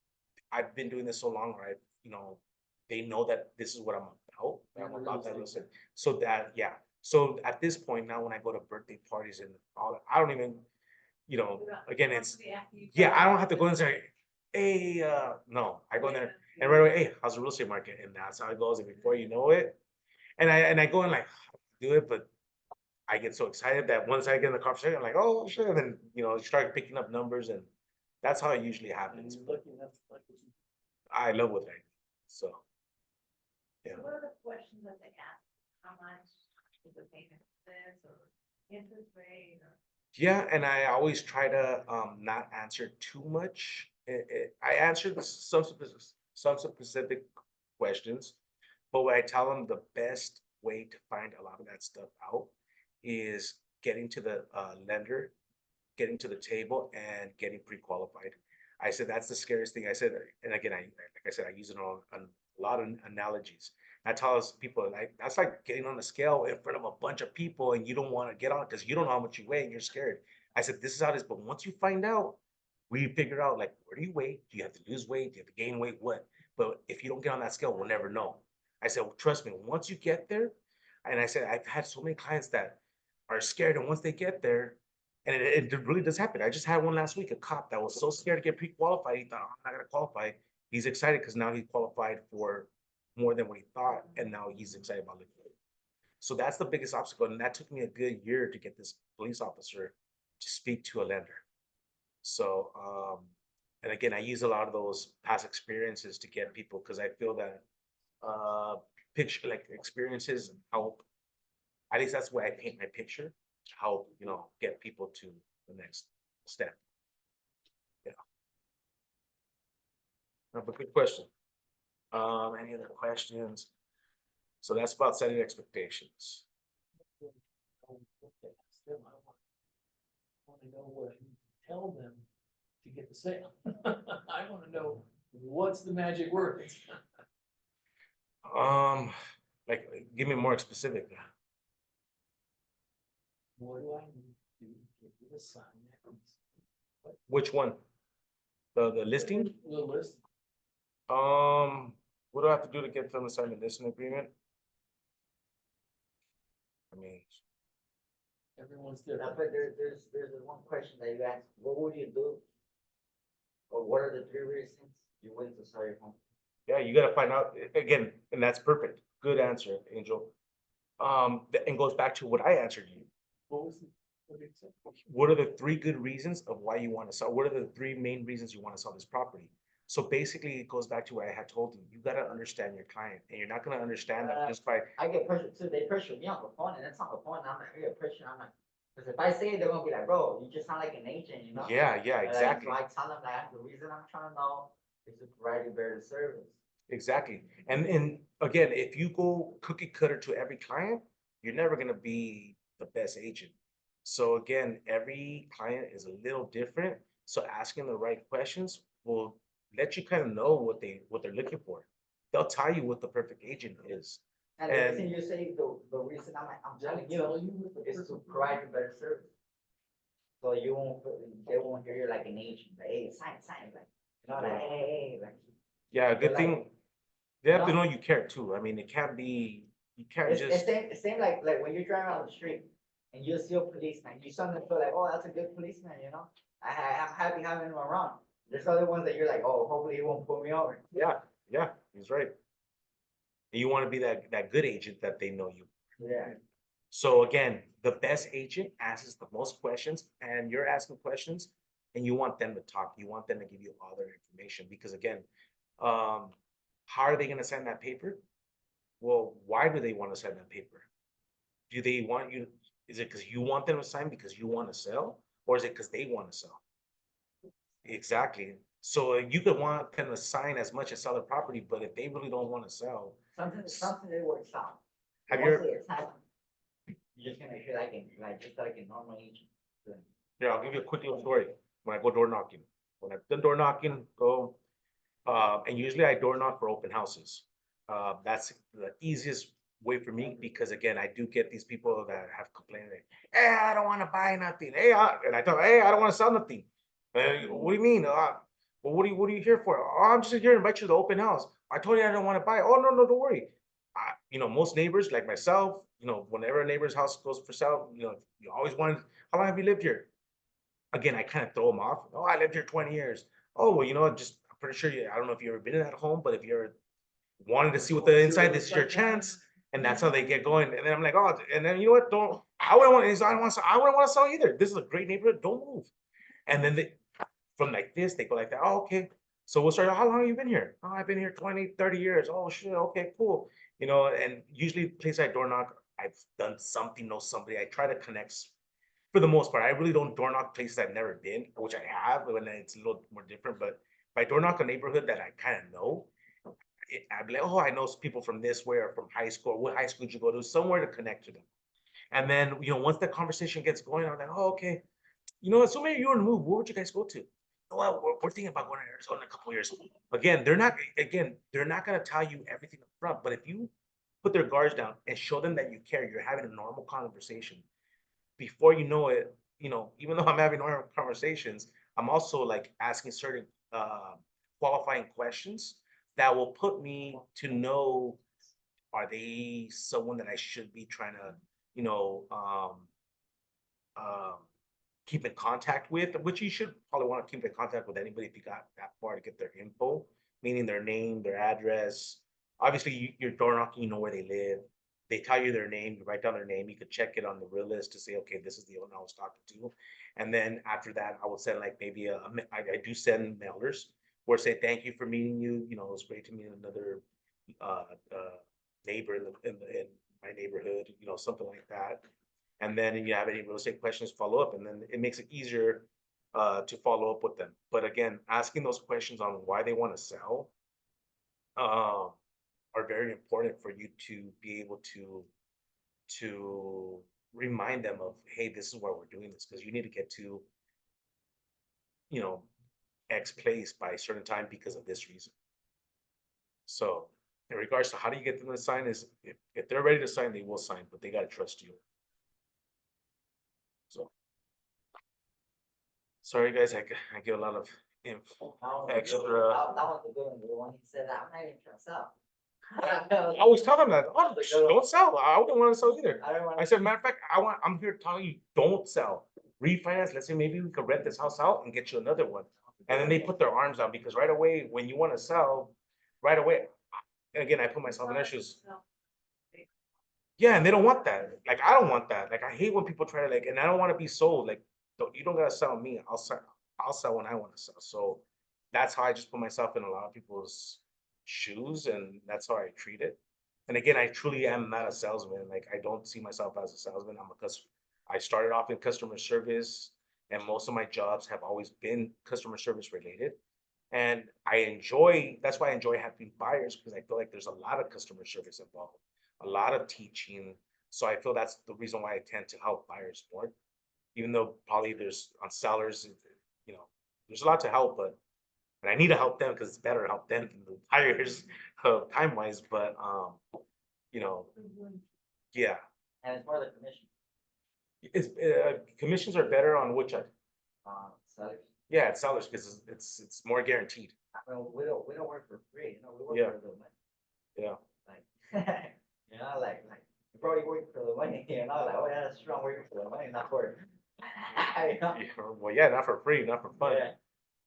I've been doing this so long, right? They know that this is what I'm about. That I'm about that real estate. So that, yeah. So at this point now, when I go to birthday parties and all, I don't even, again, it's, yeah, I don't have to go and say, hey, no, I go in there and right away, hey, how's the real estate market? And that's how it goes. And before you know it, and I go and like do it, but I get so excited that once I get in the conversation, I'm like, oh shit, and then you start picking up numbers, and that's how it usually happens. But I love what I do. So yeah. What are the questions that they ask? How much is the payment for this or interest rate or? Yeah, and I always try to not answer too much. I answer some specific questions, but what I tell them the best way to find a lot of that stuff out is getting to the lender, getting to the table, and getting pre-qualified. I said that's the scariest thing. I said, and again, like I said, I use it on a lot of analogies. I tell people like that's like getting on the scale in front of a bunch of people, and you don't want to get on because you don't know how much you weigh and you're scared. I said this is how it is, but once you find out, we figure out like where do you weigh? Do you have to lose weight? Do you have to gain weight? What? But if you don't get on that scale, we'll never know. I said, well, trust me, once you get there, and I said I've had so many clients that are scared, and once they get there, and it really does happen. I just had one last week, a cop that was so scared to get pre-qualified, he thought, oh, I'm not gonna qualify. He's excited because now he qualified for more than what he thought, and now he's excited about it. So that's the biggest obstacle, and that took me a good year to get this police officer to speak to a lender. So, and again, I use a lot of those past experiences to get people because I feel that picture, like experiences and help. At least that's the way I paint my picture, to help, get people to the next step. Yeah. But good question. Any other questions? So that's about setting expectations. Want to know what I need to tell them to get the sale. I want to know what's the magic words. Like, give me more specific. What do I need to do to get you to sign that lease? Which one? The listing? The list. What do I have to do to get them to sign the listing agreement? I mean, Everyone's Yeah, different. but there's this one question that you asked, what would you do? Or what are the 3 reasons you went to sell your home? yeah, you gotta find out again, and that's perfect. Good answer, Angel. And goes back to what I answered you. What was it? What did it say? What are the 3 good reasons of why you want to sell? What are the 3 main reasons you want to sell this property? So basically, it goes back to what I had told you. You gotta understand your client, and you're not gonna understand them just by. I get pressured too, they pressure me on the phone, and it's on the phone, and I'm like, I get pressure, I'm like, because if I say it, they're gonna be like, bro, you just sound like an agent, you know? Yeah, Like, exactly. So I tell them, like, the reason I'm trying to know is to provide you better service. Exactly. And again, if you go cookie cutter to every client, you're never gonna be the best agent. So again, every client is a little different. So asking the right questions will let you kind of know what they're looking for. They'll tell you what the perfect agent is. And the reason you say, the reason I'm telling you is to provide you better service. So you won't, they won't hear you like an agent, like, hey, sign, like, you know, like, hey, like. Yeah, They're good like, thing. They have to No. know you care too. I mean, it can't be, you can't It's just, same like when you're driving on the street and you see a policeman, you suddenly feel like, oh, that's a good policeman, you know? I'm happy having him around. There's other ones that you're like, oh, hopefully he won't pull me over. yeah, he's right. And you want to be that good agent that they know you. Yeah. So again, the best agent asks the most questions, and you're asking questions, and you want them to talk. You want them to give you all their information because again, how are they going to sign that paper? Well, why do they want to sign that paper? Do they want you? Is it because you want them to sign because you want to sell, or is it because they want to sell? Exactly. So you could want them to sign as much as sell the property, but if they really don't want to sell, Something that works out. have you? Mostly it's not. You're just gonna feel like just like a normal agent. Yeah, I'll give you a quick little story. When I go door knocking, when I've done door knocking, go, and usually I door knock for open houses. That's the easiest way for me because again, I do get these people that have complained, like, hey, I don't want to buy nothing. Hey, and I tell them, hey, I don't want to sell nothing. What do you mean? Well, what are you here for? Oh, I'm just here to invite you to the open house. I told you I don't want to buy. Oh, no, don't worry. Most neighbors like myself, whenever a neighbor's house goes for sale, you always want, how long have you lived here? Again, I kind of throw them off. Oh, I lived here 20 years. Oh, well, just, I'm pretty sure I don't know if you've ever been in that home, but if you're wanting to see what the inside, this is your chance. And that's how they get going. And then I'm like, oh, and then you know what? I wouldn't want to sell either. This is a great neighborhood. Don't move. And then from like this, they go like that. Oh, okay. So we'll start, how long have you been here? Oh, I've been here 20, 30 years. Oh, shit. Okay, cool. And usually place I door knock, I've done something, know somebody. I try to connect for the most part. I really don't door knock places I've never been, which I have, when it's a little more different. But if I door knock a neighborhood that I kind of know, I'd be like, oh, I know people from this way or from high school. What high school did you go to? Somewhere to connect to them. And then, once the conversation gets going, I'm like, oh, okay. So maybe you want to move. Where would you guys go to? Well, we're thinking about going to Arizona in a couple of years. Again, they're not going to tell you everything up front. But if you put their guards down and show them that you care, you're having a normal conversation. Before you know it, even though I'm having normal conversations, I'm also like asking certain qualifying questions that will put me to know, are they someone that I should be trying to, um, keep in contact with, which you should probably want to keep in contact with anybody if you got that far to get their info, meaning their name, their address. Obviously, you're door knocking, you know where they live. They tell you their name, you write down their name. You could check it on the real list to say, okay, this is the owner I was talking to. And then after that, I would send like maybe I do send mailers where say, thank you for meeting you. It was great to meet another neighbor in my neighborhood, you know, something like that. And then if you have any real estate questions, follow up, and then it makes it easier to follow up with them. But again, asking those questions on why they want to sell um, are very important for you to be able to remind them of, hey, this is why we're doing this, because you need to get to, you know, X place by a certain time because of this reason. So in regards to how do you get them to sign is if they're ready to sign, they will sign, but they got to trust you. So sorry guys, I get a lot of info. Extra. That was the good one, the one he said, I'm not even trying to sell. I always tell them that, oh, don't sell. I wouldn't want to sell either. I don't want. I said, matter of fact, I'm here telling you, don't sell. Refinance. Let's say maybe we could rent this house out and get you another one. And then they put their arms out because right away, when you want to sell, right away, and again, I put myself in their shoes. Yeah, and they don't want that. Like, I don't want that. Like, I hate when people try to like, and I don't want to be sold. Like, you don't gotta sell me. I'll sell when I want to sell. So that's how I just put myself in a lot of people's shoes, and that's how I treat it. And again, I truly am not a salesman. Like, I don't see myself as a salesman. I'm a customer. I started off in customer service, and most of my jobs have always been customer service related. And that's why I enjoy having buyers, because I feel like there's a lot of customer service involved, a lot of teaching. So I feel that's the reason why I tend to help buyers more, even though probably there's on sellers, you know, there's a lot to help, but and I need to help them because it's better to help them than the buyers time wise. But you know, yeah, And it's more the commission, it's commissions are better on which sellers. yeah, it's sellers because it's more guaranteed. I mean, we don't work for free, you know, we work Yeah. for the money. Yeah. Like, you know, like, you probably work for the money, you know, like, oh, yeah, that's strong working for the money, not for. You know? Yeah, well, yeah, not for free, not for fun. Yeah.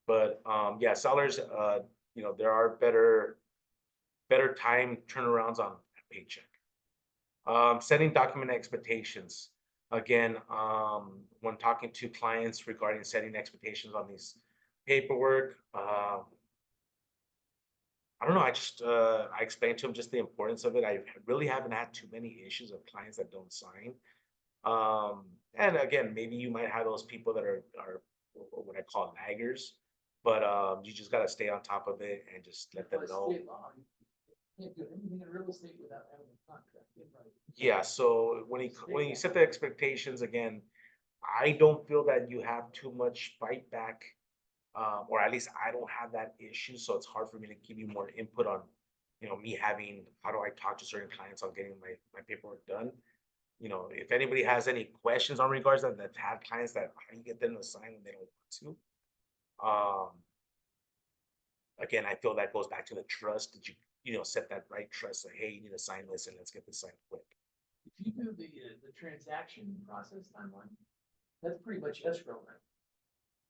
But yeah, sellers, you know, there are better time turnarounds on a paycheck. Setting document expectations. Again, when talking to clients regarding setting expectations on these paperwork, I don't know. I explained to them just the importance of it. I really haven't had too many issues of clients that don't sign. And again, maybe you might have those people that are what I call laggers, but you just gotta stay on top of it and just let them By know. state law, you can't do anything in real estate without having a contract in writing. Yeah, so when you set the expectations again, I don't feel that you have too much fight back. Or at least I don't have that issue, so it's hard for me to give you more input on, you know, me having, how do I talk to certain clients on getting my paperwork done? You know, if anybody has any questions on regards that have clients that how do you get them to sign when they don't want to? Again, I feel that goes back to the trust that you know, set that right trust, like, hey, you need to sign this and let's get this signed quick. If you do the transaction process timeline, that's pretty much escrow, right?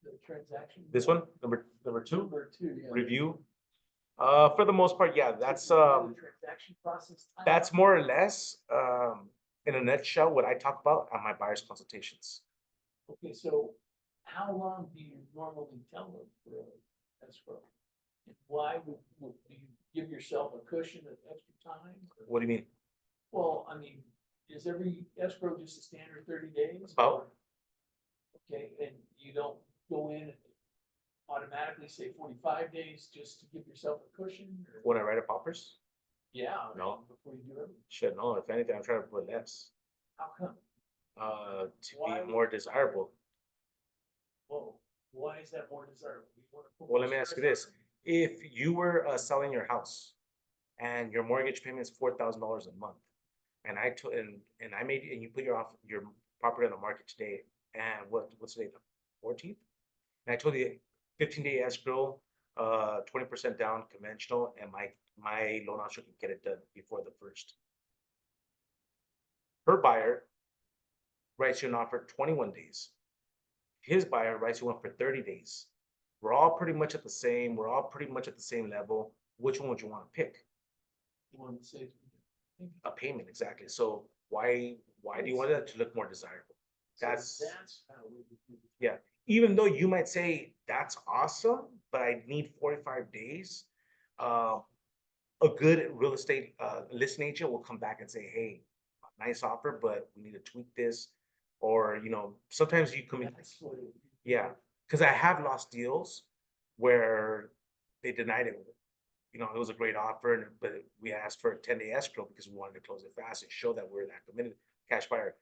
The transaction. This one, number two, Number two, yeah. review. For the most part, yeah, that's The transaction process. timeline. that's more or less, in a nutshell, what I talk about on my buyer's consultations. Okay, so how long do you normally tell them for escrow? And why would do you give yourself a cushion of extra time? or- What do you mean? Well, I mean, is every escrow just a standard 30 days? About, Okay, and you don't go in and automatically say 45 days just to give yourself a cushion? or- when I write up offers? Yeah. No. Before you do everything. Shit, no, if anything, I'm trying to put less, How come? to Why? be more desirable. Whoa, why is that more desirable? You wanna put Well, more let me ask you stress this. on If you were selling your house and your mortgage payment is $4,000 a month, and I took and I made and you put your property on the market today, and what's today, the 14th? And I told you 15-day escrow, 20% down conventional, and my loan officer can get it done before the first. Her buyer writes you an offer 21 days. His buyer writes you one for 30 days. We're all pretty much at the same level. Which one would you want to pick? You want to say. A payment, exactly. So why do you want that to look more desirable? That's How we would do it. yeah. Even though you might say that's awesome, but I need 45 days. a good real estate listing agent will come back and say, hey, nice offer, but we need to tweak this. Or, sometimes you come in, That's what it- yeah, because I have lost deals where they denied it. It was a great offer, but we asked for a 10-day escrow because we wanted to close it fast and show that we're that committed cash buyer.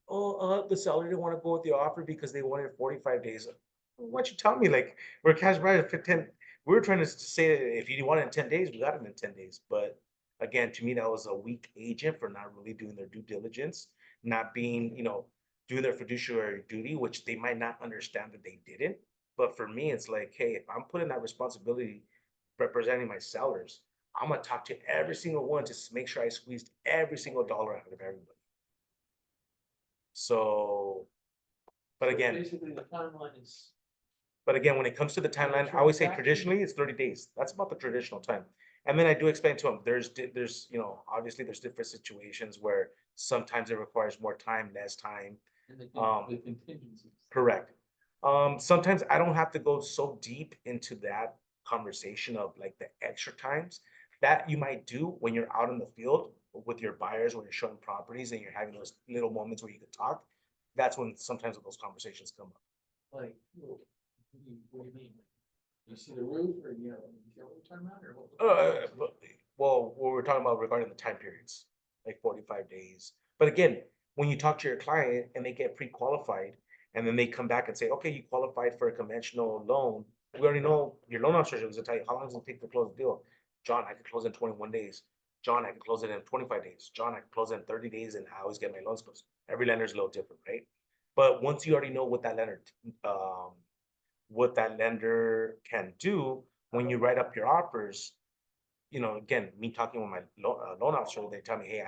Oh, the seller didn't want to go with the offer because they wanted 45 days. Why don't you tell me, like, we're a cash buyer for 10, we were trying to say that if you want it in 10 days, we got it in 10 days. But again, to me, that was a weak agent for not really doing their due diligence, not being, doing their fiduciary duty, which they might not understand that they didn't. But for me, it's like, hey, if I'm putting that responsibility representing my sellers, I'm gonna talk to every single one to make sure I squeezed every single dollar out of everybody. So, but so again, basically the timeline is, when it comes to the timeline, I always say traditionally it's 30 days. That's about the traditional time. And then I do explain to them, there's, obviously there's different situations where sometimes it requires more time, less time. and Um, the contingencies. Correct. Sometimes I don't have to go so deep into that conversation of like the extra times that you might do when you're out in the field with your buyers, when you're showing properties and you're having those little moments where you can talk. That's when sometimes those conversations come up. Like, what do you mean? You see the roof or, you know what we're talking about or what? Well, what we're talking about regarding the time periods, like 45 days. But again, when you talk to your client and they get pre-qualified, and then they come back and say, okay, you qualified for a conventional loan. We already know your loan officer is gonna tell you, how long does it take to close the deal? John, I can close in 21 days. John, I can close it in 25 days. John, I can close it in 30 days, and I always get my loans closed. Every lender is a little different, right? But once you already know um, what that lender can do, when you write up your offers, again, me talking with my loan officer, they tell me, hey,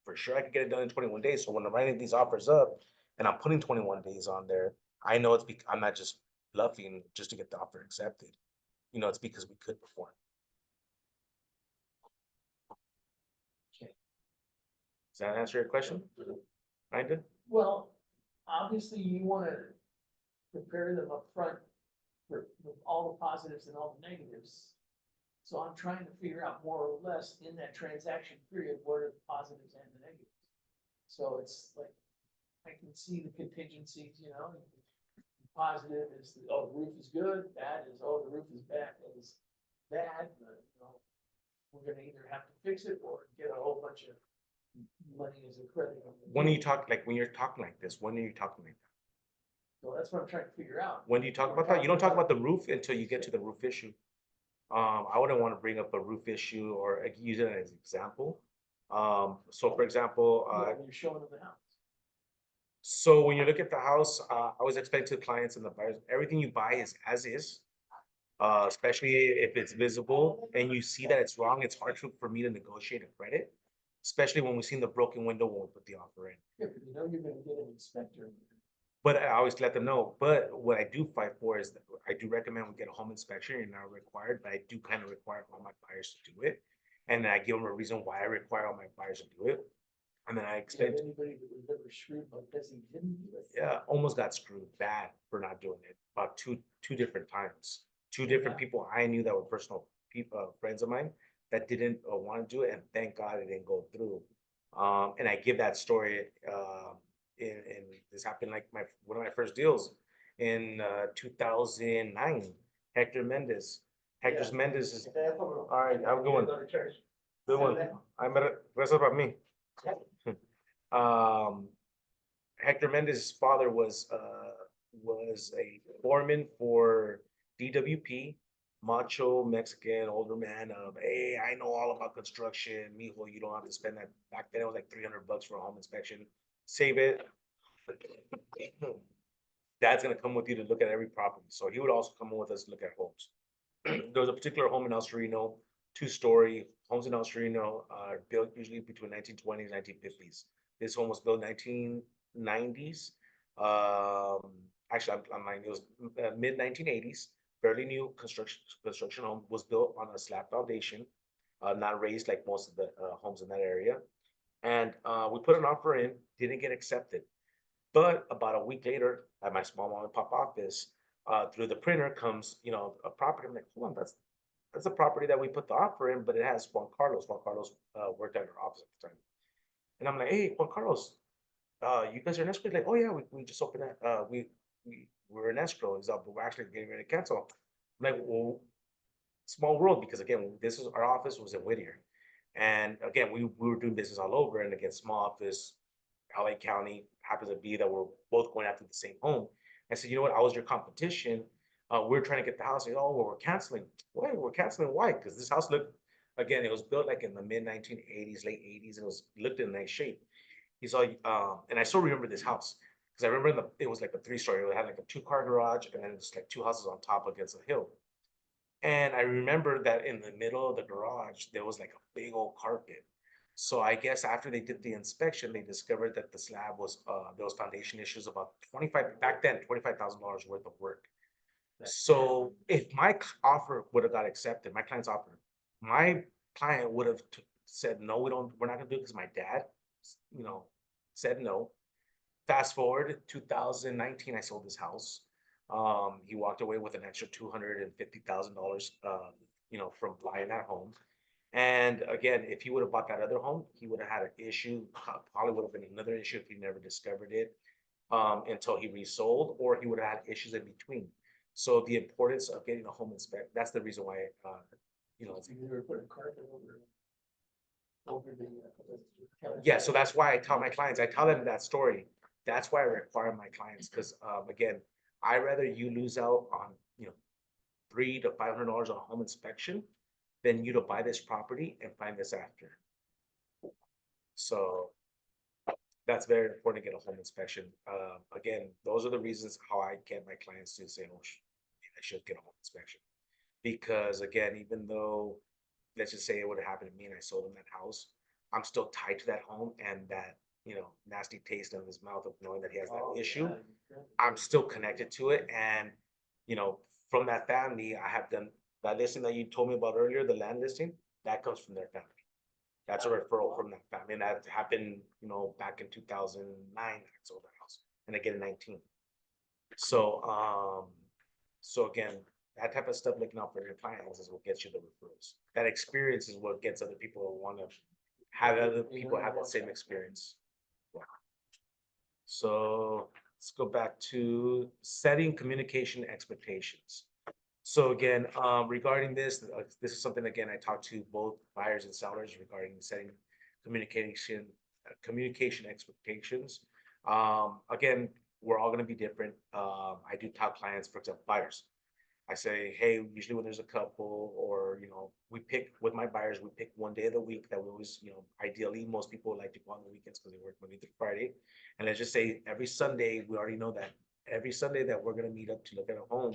for sure I could get it done in 21 days. So when I'm writing these offers up and I'm putting 21 days on there, I know I'm not just bluffing just to get the offer accepted. It's because we could perform. Okay. Does that answer your question? Kinda? Well, obviously you wanna prepare them up front for with all the positives and all the negatives. So I'm trying to figure out more or less in that transaction period, what are the positives and the negatives? So it's like, I can see the contingencies, Positive is, oh, the roof is good, bad is, oh, the roof is bad, but, we're gonna either have to fix it or get a whole bunch of money as a credit. When you talk, like when you're talking like this, when are you talking like that? So that's what I'm trying to figure out. When do you talk about that? You don't talk about the roof until you get to the roof issue. I wouldn't want to bring up a roof issue or use it as an example. So for example, When you're showing them the house. so when you look at the house, I always explain to the clients and the buyers, everything you buy is as is. Especially if it's visible and you see that it's wrong, it's hard for me to negotiate a credit. Especially when we've seen the broken window when we put the offer in. Yeah, but you're gonna get an inspector. But I always let them know. But what I do fight for is that I do recommend we get a home inspection. You're not required, but I do kind of require all my buyers to do it. And then I give them a reason why I require all my buyers to do it. And then I explain, Anybody that was ever screwed like this, he didn't do it. yeah, almost got screwed bad for not doing it about two different times. Two different Yeah. people I knew that were personal people, friends of mine that didn't want to do it, and thank God it didn't go through. And I give that story. In this happened like one of my first deals in 2009. Hector Mendez. Hector Mendez is all right. Have a good one. Good one. I met it. What's up about me? Hector Mendez's father was a foreman for DWP, macho Mexican older man of, hey, I know all about construction, mijo, you don't have to spend that. Back then it was like $300 for a home inspection. Save it. Dad's gonna come with you to look at every property. So he would also come with us to look at homes. There was a particular home in El Sereno, 2-story homes in El Sereno, built usually between 1920s, 1950s. This home was built 1990s. Actually, I'm lying. It was mid 1980s. Fairly new construction home, was built on a slab foundation, not raised like most of the homes in that area. And we put an offer in, didn't get accepted. But about a week later, at my small mom and pop office, through the printer comes, a property. I'm like, hold on, that's a property that we put the offer in, but it has Juan Carlos. Juan Carlos worked at our office at the time. And I'm like, hey, Juan Carlos, you guys are in escrow? He's like, oh yeah, we just opened that. We're in escrow. He's like, but we're actually getting ready to cancel. I'm like, well, small world, because again, this is our office was in Whittier. And again, we were doing business all over. And again, small office, LA County happens to be that we're both going after the same home. I said, you know what? I was your competition. We're trying to get the house. He said, oh, well, we're canceling. Wait, we're canceling. Why? Because this house looked, again, it was built like in the mid 1980s, late 80s. It was looked in nice shape. He's like, and I still remember this house because I remember it was like a 3-story. It had like a 2-car garage and then just like 2 houses on top against a hill. And I remember that in the middle of the garage, there was like a big old carpet. So I guess after they did the inspection, they discovered that the slab was, there was foundation issues about 25, back then, $25,000 worth of work. So if my offer would have got accepted, my client's offer, my client would have said, no, we're not gonna do it because my dad, you know, said no. Fast forward 2019, I sold this house. He walked away with an extra $250,000, you know, from buying that home. And again, if he would have bought that other home, he would have had an issue, probably would have been another issue if he never discovered it, until he resold, or he would have had issues in between. So the importance of getting a home inspected, that's the reason why, you know, You never put a carpet over the. yeah, so that's why I tell my clients, I tell them that story. That's why I require my clients, because again, I rather you lose out on, you know, $300 to $500 on a home inspection than you to buy this property and find this after. So that's very important to get a home inspection. Again, those are the reasons how I get my clients to say, oh, I should get a home inspection. Because again, even though, let's just say it would have happened to me and I sold him that house, I'm still tied to that home and that, you know, nasty taste in his mouth of knowing that he has that issue. I'm still connected to it. And, you know, from that family, I have done that listing that you told me about earlier, the land listing, that comes from their family. That's a referral from that family. And that happened, you know, back in 2009, I sold that house and again in 19. So, so again, that type of stuff, looking out for your clients is what gets you the referrals. That experience is what gets other people to want to have other people have that same experience. Yeah. So let's go back to setting communication expectations. So again, regarding this is something, again, I talked to both buyers and sellers regarding setting communication expectations. Again, we're all going to be different. I do tell clients, for example, buyers, I say, hey, usually when there's a couple or, you know, we pick with my buyers, we pick one day of the week that we always, you know, ideally most people like to go on the weekends because they work Monday through Friday. And let's just say every Sunday, we already know that every Sunday that we're going to meet up to look at a home.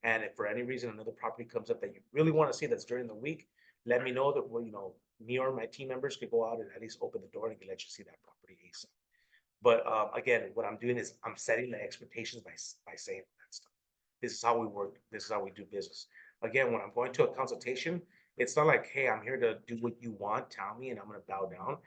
And if for any reason another property comes up that you really want to see that's during the week, let me know that, well, you know, me or my team members could go out and at least open the door and let you see that property ASAP. But again, what I'm doing is I'm setting the expectations by saying that stuff. This is how we work. This is how we do business. Again, when I'm going to a consultation, it's not like, hey, I'm here to do what you want, tell me, and I'm going to bow down.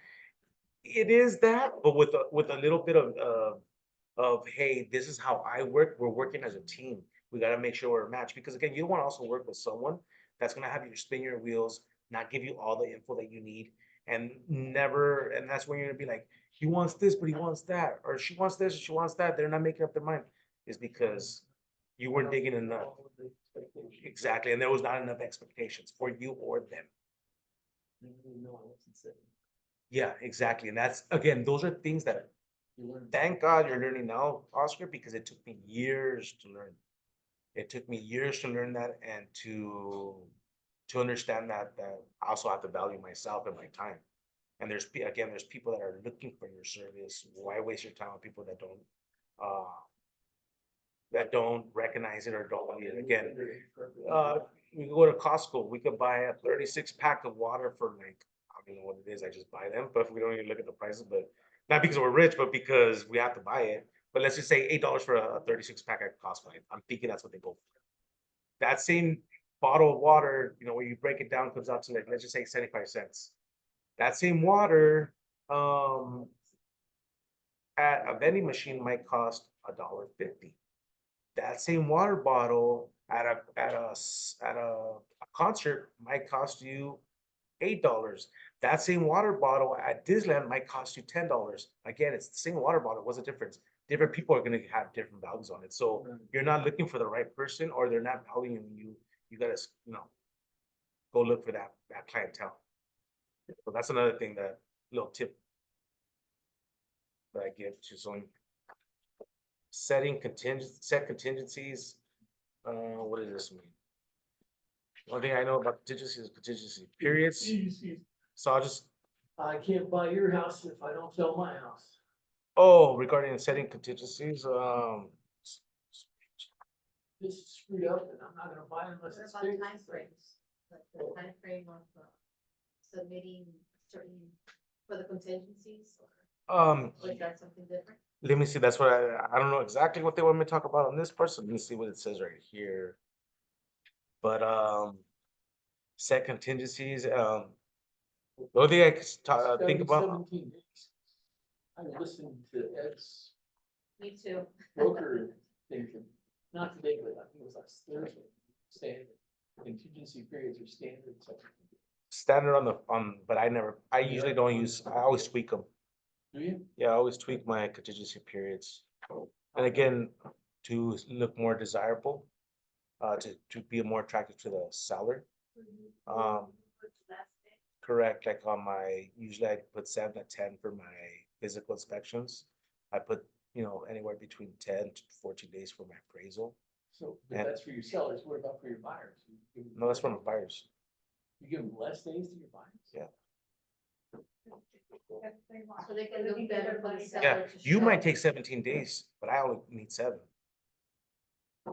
It is that, but with a little bit of hey, this is how I work. We're working as a team. We got to make sure we're a match, because again, you want to also work with someone that's going to have you spin your wheels, not give you all the info that you need, and never. And that's when you're going to be like, he wants this, but he wants that, or she wants this, or she wants that. They're not making up their mind. Is because you weren't digging enough. Exactly, and there was not enough expectations for you or them. Yeah, exactly, and that's, again, those are things that, thank God you're learning now, Oscar, because it took me years to learn. It took me years to learn that and to understand that I also have to value myself and my time. And there's people that are looking for your service. Why waste your time on people that don't recognize it or don't want it? Again, we go to Costco, we could buy a 36 pack of water for like, I don't know what it is, I just buy them, but we don't even look at the prices, but not because we're rich, but because we have to buy it. But let's just say $8 for a 36 pack at Costco. I'm thinking that's what they go for. That same bottle of water, you know, when you break it down, comes out to like, let's just say 75 cents. That same water at a vending machine might cost $1.50. That same water bottle at a concert might cost you $8. That same water bottle at Disneyland might cost you $10. Again, it's the same water bottle. What's the difference? Different people are gonna have different values on it. So you're not looking for the right person, or they're not valuing you. You gotta, go look for that clientele. So that's another thing, that little tip that I give to someone. Set contingencies. What does this mean? One thing I know about contingency is contingency periods. So I'll just, I can't buy your house if I don't sell my house. regarding setting contingencies, This is screwed up and I'm not gonna buy it unless What it's about fixed. timeframes? Like the timeframe of submitting certain, for the contingencies, or is that something different? let me see, that's what I don't know exactly what they want me to talk about on this person. Let me see what it says right here. But, set contingencies, the only thing I could think about, 17 days. I listened to Ed's Me too. broker thing, not today, but I think it was last Thursday, saying that contingency periods are standard. So, standard but I usually don't use, I always tweak them. do you? Yeah, I always tweak my contingency periods. And again, to look more desirable, to be more attractive to the seller. Correct, like usually I put 7 to 10 for my physical inspections. I put, anywhere between 10 to 14 days for my appraisal. So, but And- that's for your sellers. What about for your buyers? You give them- No, that's for my buyers. You give them less days to your buyers? Yeah. So they can look better for the seller. Yeah, to you show. might take 17 days, but I only need 7. You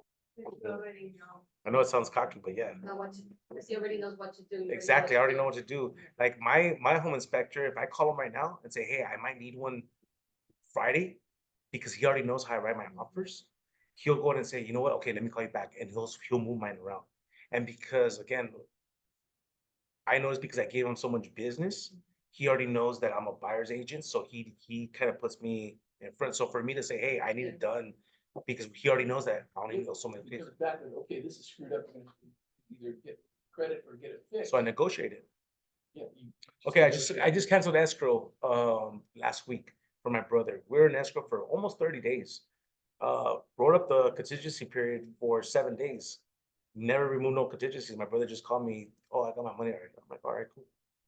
already know. I know it sounds cocky, but yeah. Know what to, because he already knows what to do. He already Exactly, I knows already know what to do. Like my home inspector, if I call him right now and say, hey, I might need one Friday, because he already knows how I write my offers, he'll go in and say, you know what, okay, let me call you back, and he'll move mine around. And because again, I know it's because I gave him so much business, he already knows that I'm a buyer's agent, so he kind of puts me in front. So for me to say, hey, I need it done, because he already knows that I only know so many He things. comes back and, okay, this is screwed up. I'm gonna either get credit or get it fixed. So I negotiated. Yeah, you Okay, I just canceled escrow last week for my brother. We were in escrow for almost 30 days. Wrote up the contingency period for 7 days. Never removed no contingencies. My brother just called me, oh, I got my money already. I'm like, all right, cool.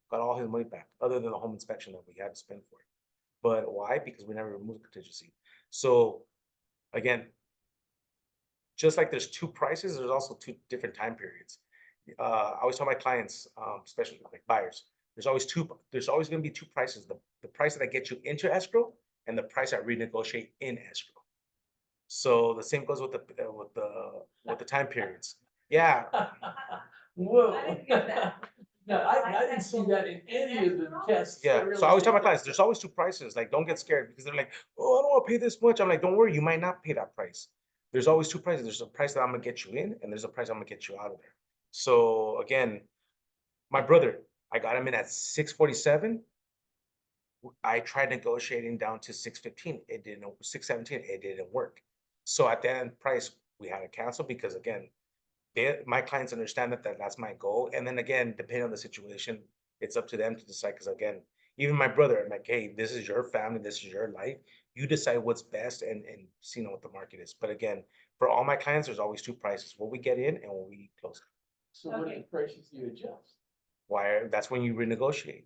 Got all his money back, other than the home inspection that we had to spend for it. But why? Because we never removed the contingency. So again, just like there's 2 prices, there's also 2 different time periods. I always tell my clients, especially like buyers, there's always gonna be 2 prices, the price that I get you into escrow and the price I renegotiate in escrow. So the same goes with the time periods. Yeah, Whoa. I didn't get that. No, I didn't see that in any of the tests. yeah. So I always tell my clients, there's always 2 prices. Like, don't get scared, because they're like, oh, I don't want to pay this much. I'm like, don't worry, you might not pay that price. There's always 2 prices. There's a price that I'm gonna get you in, and there's a price I'm gonna get you out of there. So again, my brother, I got him in at 647. I tried negotiating down to 615. It didn't, 617. It didn't work. So at the end price, we had to cancel, because again, my clients understand that's my goal. And then again, depending on the situation, it's up to them to decide. Because again, even my brother, I'm like, hey, this is your family, this is your life. You decide what's best, and see what the market is. But again, for all my clients, there's always 2 prices: what we get in and what we close. So what are the prices you adjust? Why? That's when you renegotiate.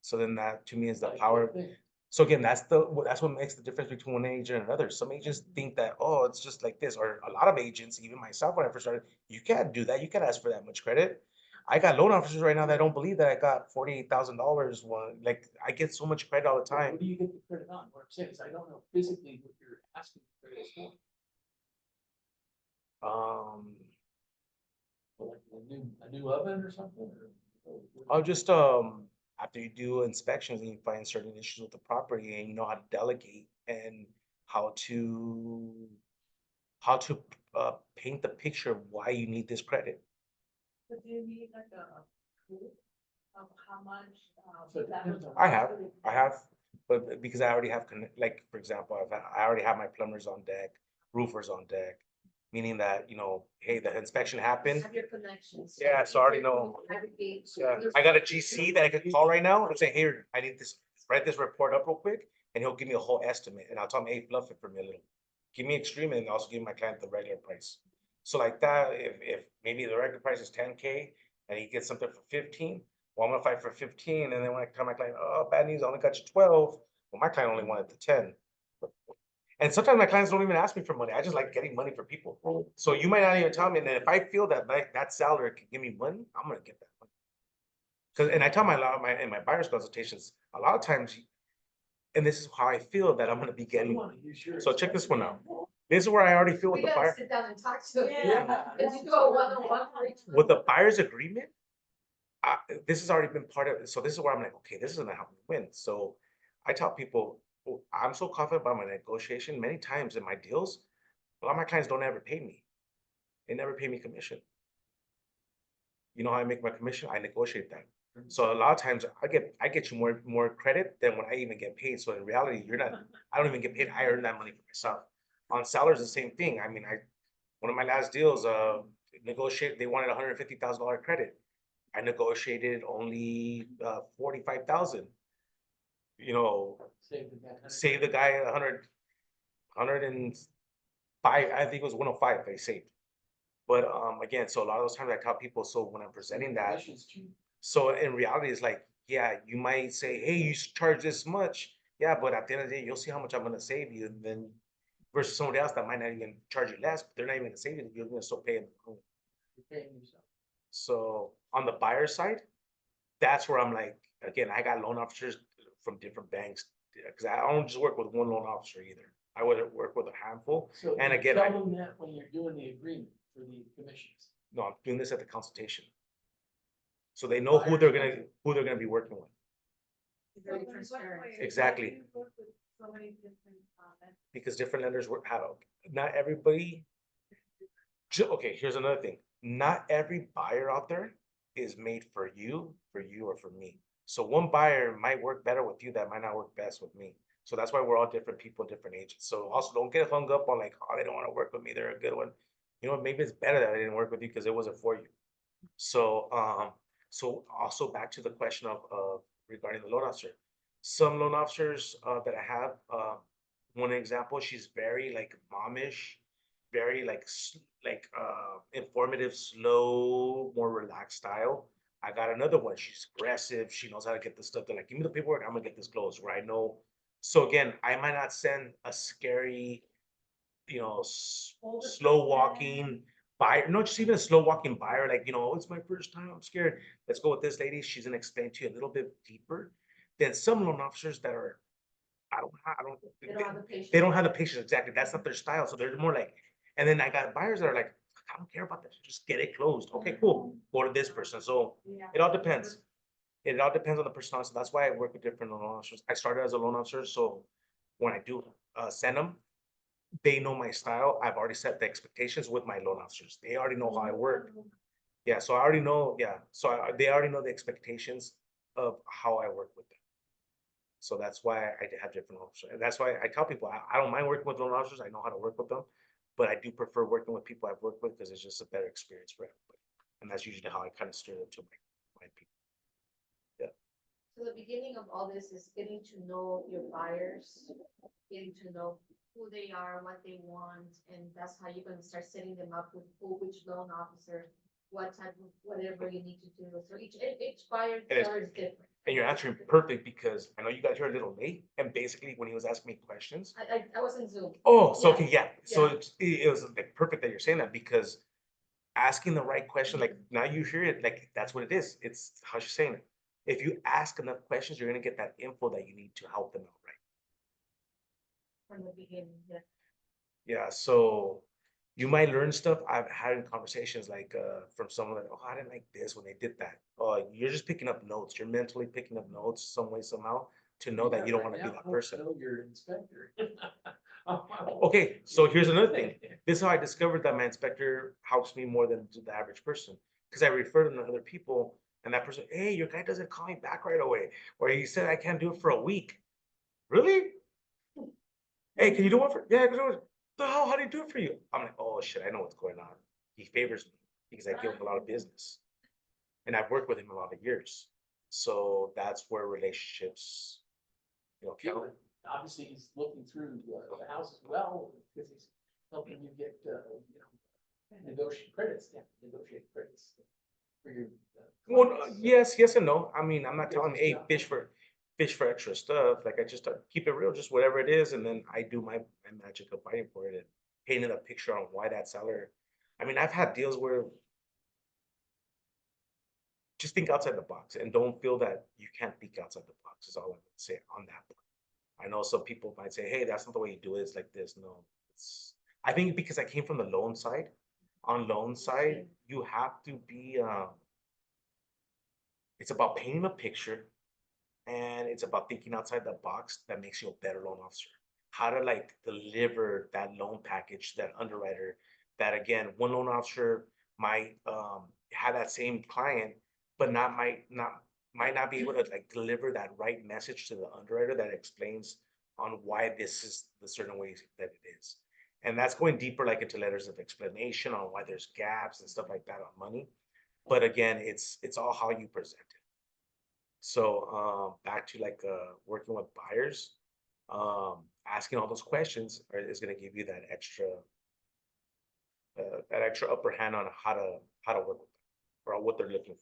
So then that to me is the Like, power. what thing? So again, that's what makes the difference between one agent and another. Some agents think that, oh, it's just like this, or a lot of agents, even myself when I first started, you can't do that. You can't ask for that much credit. I got loan officers right now that don't believe that I got $48,000. Like, I get so much credit all the time. What do you get the credit on? What I'm saying is, I don't know physically what you're asking for credit for. Like a new oven or something, or I'll just after you do inspections and you find certain issues with the property, and you know how to delegate, and how to paint the picture of why you need this credit. But do you need like a proof of how much? So it that depends was- on- I have, but because I already have like, for example, I already have my plumbers on deck, roofers on deck, meaning that, you know, hey, the inspection happened. Have your connections. Yeah, so I already know. Yeah, I got a GC that I could call right now and say, here, I need this, write this report up real quick, and he'll give me a whole estimate, and I'll tell him, hey, fluff it for me a little. Give me extreme, and also give my client the regular price. So like that, if maybe the regular price is 10K, and he gets something for 15, well, I'm gonna fight for 15, and then when I tell my client, oh, bad news, I only got you 12, well, my client only wanted the 10. And sometimes my clients don't even ask me for money. I just like getting money for people. So you might not even tell me, and then if I feel that like that seller can give me money, I'm gonna get that money. Cause, and I tell in my buyer's consultations, a lot of times, and this is how I feel that I'm gonna be getting. So check this one out. This is where I already feel with We the gotta buyer, sit down and talk to them. Yeah. And you go one-on-one for each one. with the buyer's agreement. This has already been part of it. So this is where I'm like, okay, this is gonna help me win. So I tell people, oh, I'm so confident about my negotiation. Many times in my deals, a lot of my clients don't ever pay me. They never pay me commission. You know how I make my commission? I negotiate that. So a lot of times I get you more credit than when I even get paid. So in reality, I don't even get paid. I earn that money for myself. On sellers, the same thing. I mean, one of my last deals, they wanted $150,000 credit. I negotiated only 45,000. You know, save the guy 105. I think it was 105 they saved. But again, so a lot of those times I tell people, so when I'm presenting that, so in reality, it's like, yeah, you might say, hey, you charge this much. Yeah, but at the end of the day, you'll see how much I'm gonna save you. And then versus somebody else that might not even charge you less, but they're not even gonna save you, you're gonna still pay them. So on the buyer side, that's where I'm like, again, I got loan officers from different banks, because I don't just work with one loan officer either. I would work with a handful. So And you again, tell them that when you're doing the agreement for the commissions. No, I'm doing this at the consultation. So they know who they're gonna be working with. Very transparent. Exactly. Why do you work with so many different, Because different lenders work, not everybody. Okay, here's another thing. Not every buyer out there is made for you, or for me. So one buyer might work better with you, that might not work best with me. So that's why we're all different people, different agents. So also don't get hung up on like, oh, they don't want to work with me, they're a good one. You know, maybe it's better that I didn't work with you because it wasn't for you. So, so also back to the question of regarding the loan officer. Some loan officers that I have, one example, she's very like momish, very like informative, slow, more relaxed style. I got another one. She's aggressive. She knows how to get the stuff done. Like, give me the paperwork. I'm gonna get this closed. Where I know. So again, I might not send a scary, you know, slow walking buyer, no, just even a slow walking buyer, like, you know, oh, it's my first time, I'm scared. Let's go with this lady. She's gonna explain to you a little bit deeper than some loan officers that are, they don't have the patience. they don't have the patience. Exactly. That's not their style. So they're more like, and then I got buyers that are like, I don't care about this. Just get it closed. Okay, cool. Go to this person. So Yeah. it all depends. It all depends on the personality. So that's why I work with different loan officers. I started as a loan officer. So when I do send them, they know my style. I've already set the expectations with my loan officers. They already know how I work. Yeah, so I already know, yeah. So they already know the expectations of how I work with them. So that's why I have different officers. And that's why I tell people, I don't mind working with loan officers. I know how to work with them. But I do prefer working with people I've worked with because it's just a better experience for everybody. And that's usually how I kind of steer it to my people. So the beginning of all this is getting to know your buyers, getting to know who they are, what they want, and that's how you're gonna start setting them up with which loan officer, what type of, whatever you need to do. So each buyer And seller is different. And you're answering perfect because I know you guys are a little late. And basically when he was asking me questions. I was in Zoom. Oh, so Yeah. okay, yeah. So Yeah. it was like perfect that you're saying that because asking the right question, like now you hear it, like that's what it is. It's how she's saying it. If you ask enough questions, you're gonna get that info that you need to help them out, right? From the beginning, yeah. Yeah, so you might learn stuff. I've had in conversations like from someone like, oh, I didn't like this when they did that. Oh, you're just picking up notes. You're mentally picking up notes some way, somehow to know that you don't want to be that person. Know your inspector. Okay, so here's another thing. This is how I discovered that my inspector helps me more than the average person. Because I refer them to other people and that person, hey, your guy doesn't call me back right away. Or he said I can't do it for a week. Really? Hey, can you do one for, yeah, I can do it. the hell, how do you do it for you? I'm like, oh shit, I know what's going on. He favors me because I give him a lot of business. And I've worked with him a lot of years. So that's where relationships, count. Obviously, he's looking through the house as well, because he's helping you get, negotiate credits, negotiate credits for your. Well, clients. yes and no. I mean, I'm not telling him, hey, fish for extra stuff. Like I just keep it real, just whatever it is, and then I do my magic of fighting for it and painting a picture on why that seller. I mean, I've had deals where just think outside the box and don't feel that you can't think outside the box is all I'm gonna say on that part. I know some people might say, hey, that's not the way you do it, it's like this. No, it's I think because I came from the loan side. On loan side, you have to be it's about painting a picture and it's about thinking outside the box that makes you a better loan officer. How to like deliver that loan package, that underwriter, that again, one loan officer might have that same client, but might not be able to like deliver that right message to the underwriter that explains on why this is the certain ways that it is. And that's going deeper like into letters of explanation on why there's gaps and stuff like that on money. But again, it's all how you present it. So back to like working with buyers, asking all those questions is going to give you that extra upper hand on how to work with them or what they're looking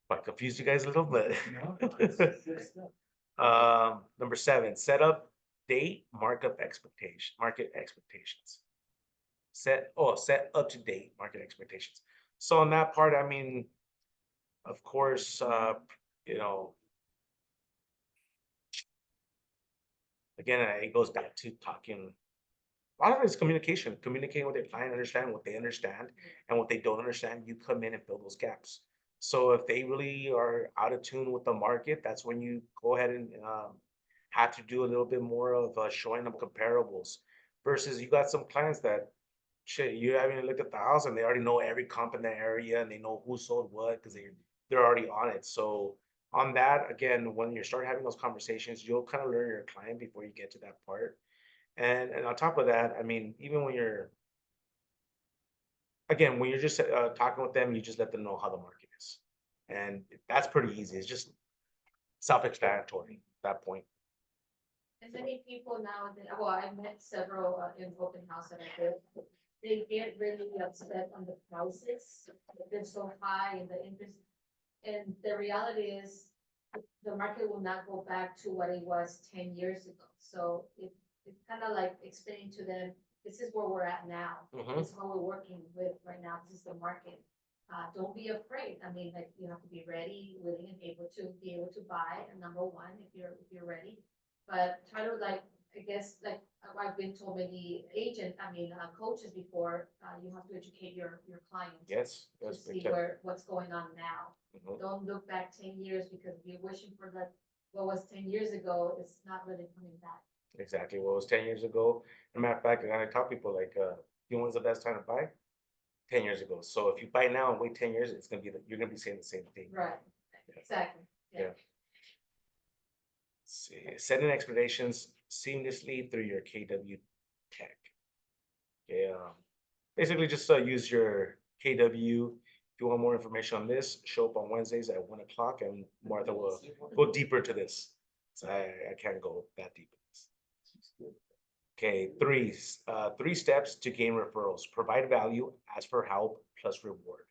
for. I confused you guys a little bit. No, it's good stuff. Number 7, set up date market expectations. Set up to date market expectations. So on that part, I mean, of course, again, it goes back to talking. A lot of it is communicating with their client, understand what they understand and what they don't understand. You come in and fill those gaps. So if they really are out of tune with the market, that's when you go ahead and have to do a little bit more of showing them comparables. Versus you got some clients that shit, you haven't even looked at the house and they already know every comp in the area and they know who sold what because they're already on it. So on that, again, when you start having those conversations, you'll kind of learn your client before you get to that part. And on top of that, I mean, even when you're just talking with them, you just let them know how the market is, and that's pretty easy. It's just self-explanatory at that point. And many people now, well, I've met several in open house that I did. They get really upset on the prices. They're so high and the interest. And the reality is the market will not go back to what it was 10 years ago. So it's kind of like explaining to them, this is where we're at now. This is what we're working with right now. This is the market. Don't be afraid. I mean, like you have to be ready, willing, and able to buy. And number one, if you're ready, but try to like, I guess, like I've been told many coaches before, you have to educate your clients. Yes, To see what's going on now. Don't look back 10 years because if you're wishing for what was 10 years ago, it's not really coming back. Exactly what was 10 years ago. As a matter of fact, I tell people like, you know when's the best time to buy? 10 years ago. So if you buy now and wait 10 years, you're gonna be saying the same thing. Right. Exactly. Yeah. See, setting expectations seamlessly through your KW tech. Okay, basically just use your KW. If you want more information on this, show up on Wednesdays at 1 o'clock, and Martha will go deeper into this. So I can't go that deep in this. Okay, three steps to gain referrals. Provide value, ask for help, plus reward.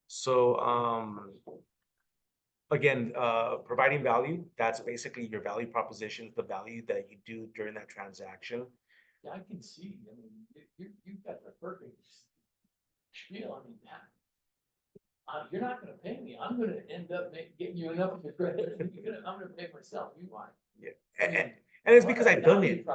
So again, providing value, that's basically your value proposition, the value that you do during that transaction. Yeah, I can see, I mean, you've got the perfect spiel, I mean, you're not gonna pay me, I'm gonna end up getting you enough of the credit, I'm gonna pay myself, you want. Yeah, and it's because I've done it.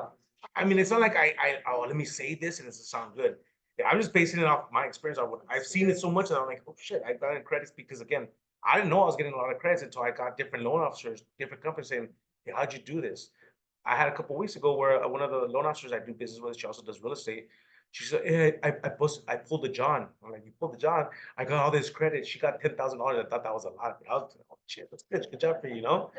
I mean, it's not like let me say this and it doesn't sound good. Yeah, I'm just basing it off my experience. I've seen it so much that I'm like, oh shit, I've gotten credits because again, I didn't know I was getting a lot of credits until I got different loan officers, different companies saying, hey, how'd you do this? I had a couple of weeks ago where one of the loan officers I do business with, she also does real estate. She said, "Yeah, I pulled the John." I'm like, "You pulled the John? I got all this credit." She got $10,000. I thought that was a lot. But I was, oh, shit, that's good. Good job for you, you know?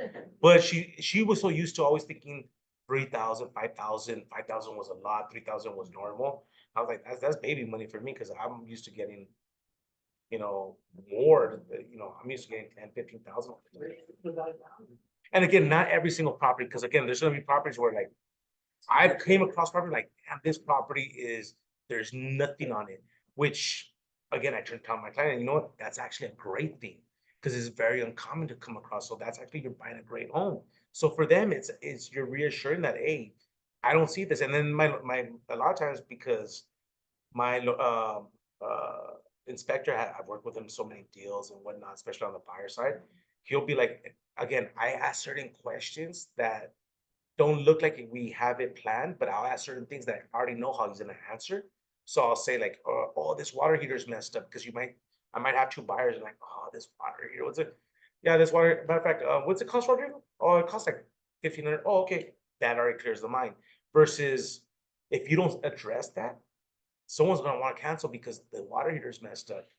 But she was so used to always thinking 3,000, 5,000. 5,000 was a lot. 3,000 was normal. I was like, that's baby money for me because I'm used to getting, more. I'm used to getting 10, 15,000. And again, not every single property, because again, there's gonna be properties where like I came across property like, damn, this property there's nothing on it, which again, I turned to tell my client, and you know what? That's actually a great thing because it's very uncommon to come across. So that's actually you're buying a great home. So for them, it's you're reassuring that, hey, I don't see this. And then my a lot of times because my inspector, I've worked with him so many deals and whatnot, especially on the buyer side. He'll be like, again, I ask certain questions that don't look like we have it planned, but I'll ask certain things that I already know how he's gonna answer. So I'll say like, oh, this water heater's messed up because I might have two buyers and like, oh, this water heater, what's it? Yeah, this water, matter of fact, what's it cost, Rodrigo? Oh, it costs like 1,500. Oh, okay. That already clears the mind. Versus if you don't address that, someone's gonna want to cancel because the water heater's messed up.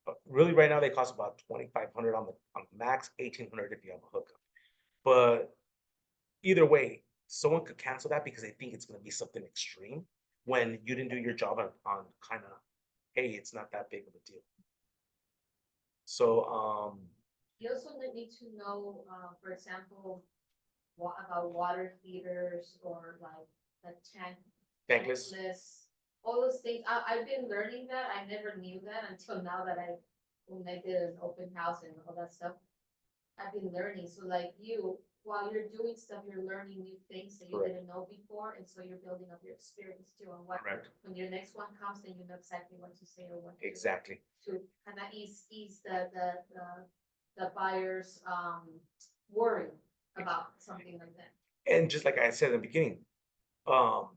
But really, right now they cost about 2,500 on the max, 1,800 if you have a hookup. But either way, someone could cancel that because they think it's going to be something extreme when you didn't do your job on kind of, hey, it's not that big of a deal. So, You also need to know, for example, what about water heaters or like the tankless. all those things. I've been learning that. I never knew that until now that when I did an open house and all that stuff. I've been learning. So like while you're doing stuff, you're learning new things that you Correct. didn't know before. And so you're building up your experience too. And Correct. when your next one comes, then you know exactly what to say or what to Exactly. to kind of ease the buyer's worry about something like that. And just like I said in the beginning, how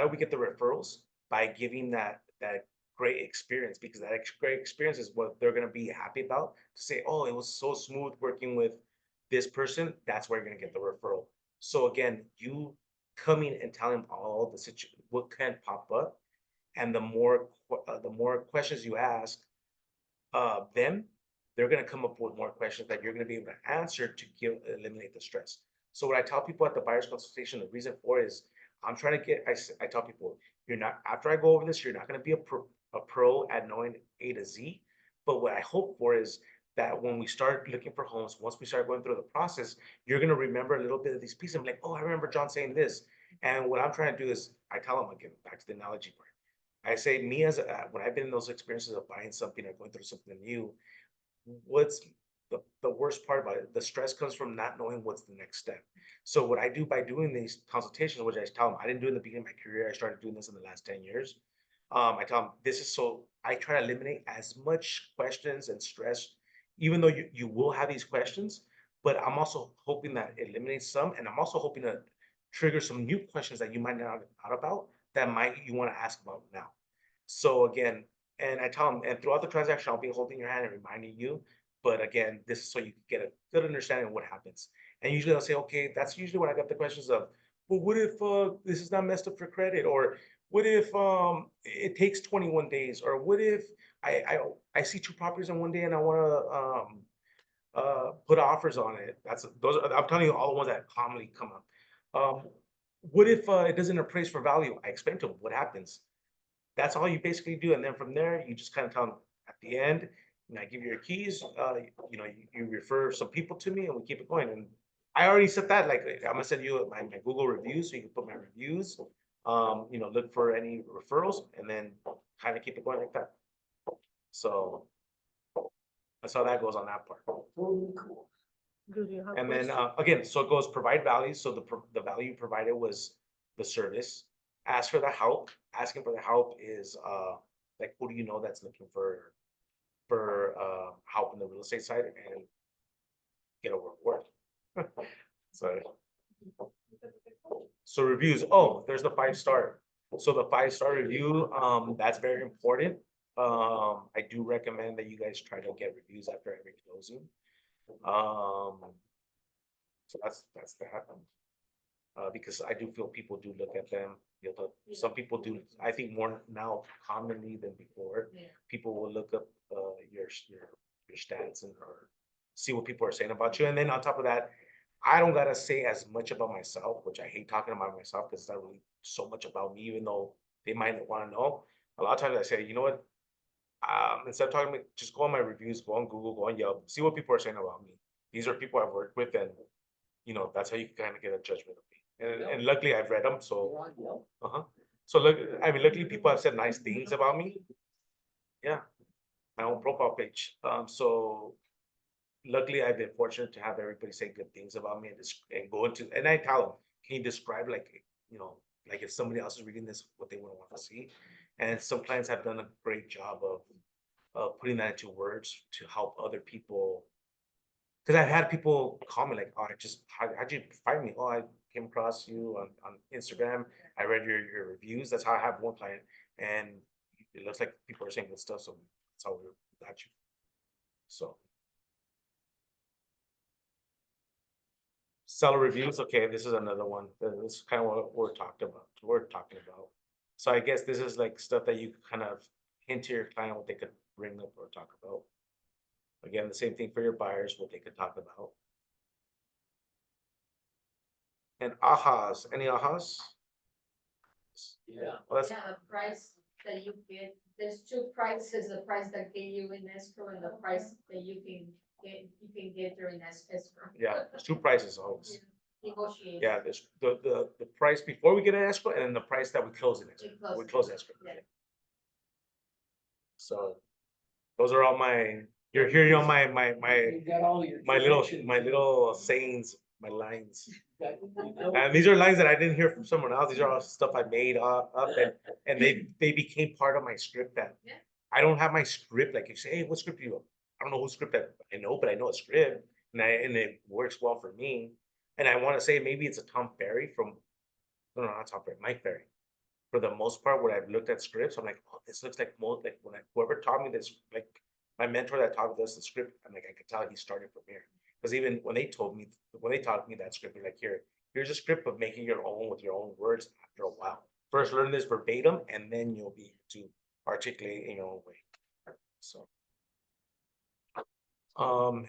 do we get the referrals? By giving that great experience, because that great experience is what they're gonna be happy about. To say, oh, it was so smooth working with this person, that's where you're gonna get the referral. So again, you coming and telling all what can pop up, and the more questions you ask them, they're gonna come up with more questions that you're gonna be able to answer to eliminate the stress. So what I tell people at the buyer's consultation, the reason for it is I'm trying to I tell people, you're not, after I go over this, you're not gonna be a pro at knowing A to Z. But what I hope for is that when we start looking for homes, once we start going through the process, you're gonna remember a little bit of these pieces. I'm like, oh, I remember John saying this. And what I'm trying to do is I tell them again, back to the analogy part. I say, me as when I've been in those experiences of buying something or going through something new, what's the worst part about it? The stress comes from not knowing what's the next step. So what I do by doing these consultations, which I tell them I didn't do in the beginning of my career, I started doing this in the last 10 years. I tell them this is so I try to eliminate as much questions and stress, even though you will have these questions, but I'm also hoping that it eliminates some, and I'm also hoping to trigger some new questions that you might not have thought about that you want to ask about now. So again, and I tell them, and throughout the transaction, I'll be holding your hand and reminding you. But again, this is so you can get a good understanding of what happens. And usually I'll say, okay, that's usually when I get the questions of, well, what if this is not messed up for credit? Or what if it takes 21 days? Or what if I see two properties in one day and I want to put offers on it? I'm telling you all the ones that commonly come up. What if it doesn't appraise for value? I explain to them what happens. That's all you basically do. And then from there, you just kind of tell them at the end, I give you your keys, you refer some people to me and we keep it going. And I already said that, like, I'm gonna send you my Google reviews so you can put my reviews, look for any referrals and then kind of keep it going like that. So that's how that goes on that part. Totally cool. And then again, so it goes provide value. So the value provided was the service. Ask for the help. Asking for the help is like, who do you know that's looking for help in the real estate side and get a reward. So reviews. Oh, there's the 5-star. So the 5-star review, that's very important. I do recommend that you guys try to get reviews after every closing. So that's that. Because I do feel people do look at them You know, some people do, I think more now commonly than before. Yeah. People will look up your stats and or see what people are saying about you. And then on top of that, I don't gotta say as much about myself, which I hate talking about myself because it's not really so much about me, even though they might want to know. A lot of times I say, you know what? Instead of talking, just go on my reviews, go on Google, go on Yelp, see what people are saying about me. These are people I've worked with, and you know that's how you kind of get a judgment of me. And luckily I've read them, so You're on Yelp. uh-huh. So look, I mean, luckily people have said nice things about me. Yeah, my own profile page. So luckily I've been fortunate to have everybody say good things about me and go into, and I tell them, can you describe like, you know, like if somebody else is reading this, what they would want to see. And some clients have done a great job of putting that into words to help other people. Because I've had people call me like, oh, how'd you find me? Oh, I came across you on Instagram. I read your reviews. That's how I have one client. And it looks like people are saying good stuff. So that's how we got you. So seller reviews. Okay, this is another one. This is kind of what we're talking about. So I guess this is like stuff that you kind of hint to your client what they could bring up or talk about. Again, the same thing for your buyers, what they could talk about. And ahas, any ahas? Yeah. Well, that's, Yeah, the price that you get, there's two prices, the price that get you in escrow and the price that you can get during escrow. yeah, there's two prices always. Negotiate. Yeah, there's the price before we get an escrow and then the price that we close in escrow. We close escrow. Yeah. So those are all you're hearing all You got all your. my little sayings, my lines. You know, And these are lines that I didn't hear from someone else. These are all stuff I made up and they became part of my script that Yeah. I don't have my script. Like you say, hey, what script do you have? I don't know whose script I know, but I know a script and it works well for me. And I want to say maybe it's a Tom Ferry from, no, not Tom Ferry, Mike Ferry. For the most part, when I've looked at scripts, I'm like, oh, this looks like most like whoever taught me this, like my mentor that taught us the script, I'm like, I could tell he started from here. Because even when they taught me that script, they're like, here's a script of making your own with your own words after a while. First learn this verbatim, and then you'll be able to articulate in your own way. So,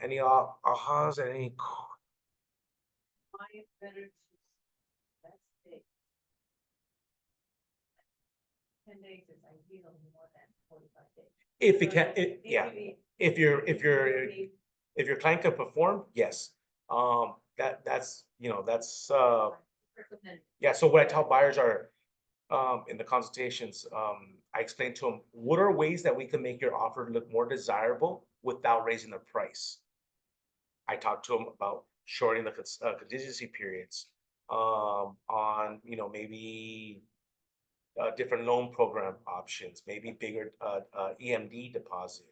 any ahas, any That's it. 10 days is ideal more than 45 days. if it can, yeah. If your client can perform, yes. That's Recommend. yeah. So what I tell buyers are in the consultations, I explain to them what are ways that we can make your offer look more desirable without raising the price. I talk to them about shorting the contingency periods, on maybe different loan program options, maybe bigger EMD deposit,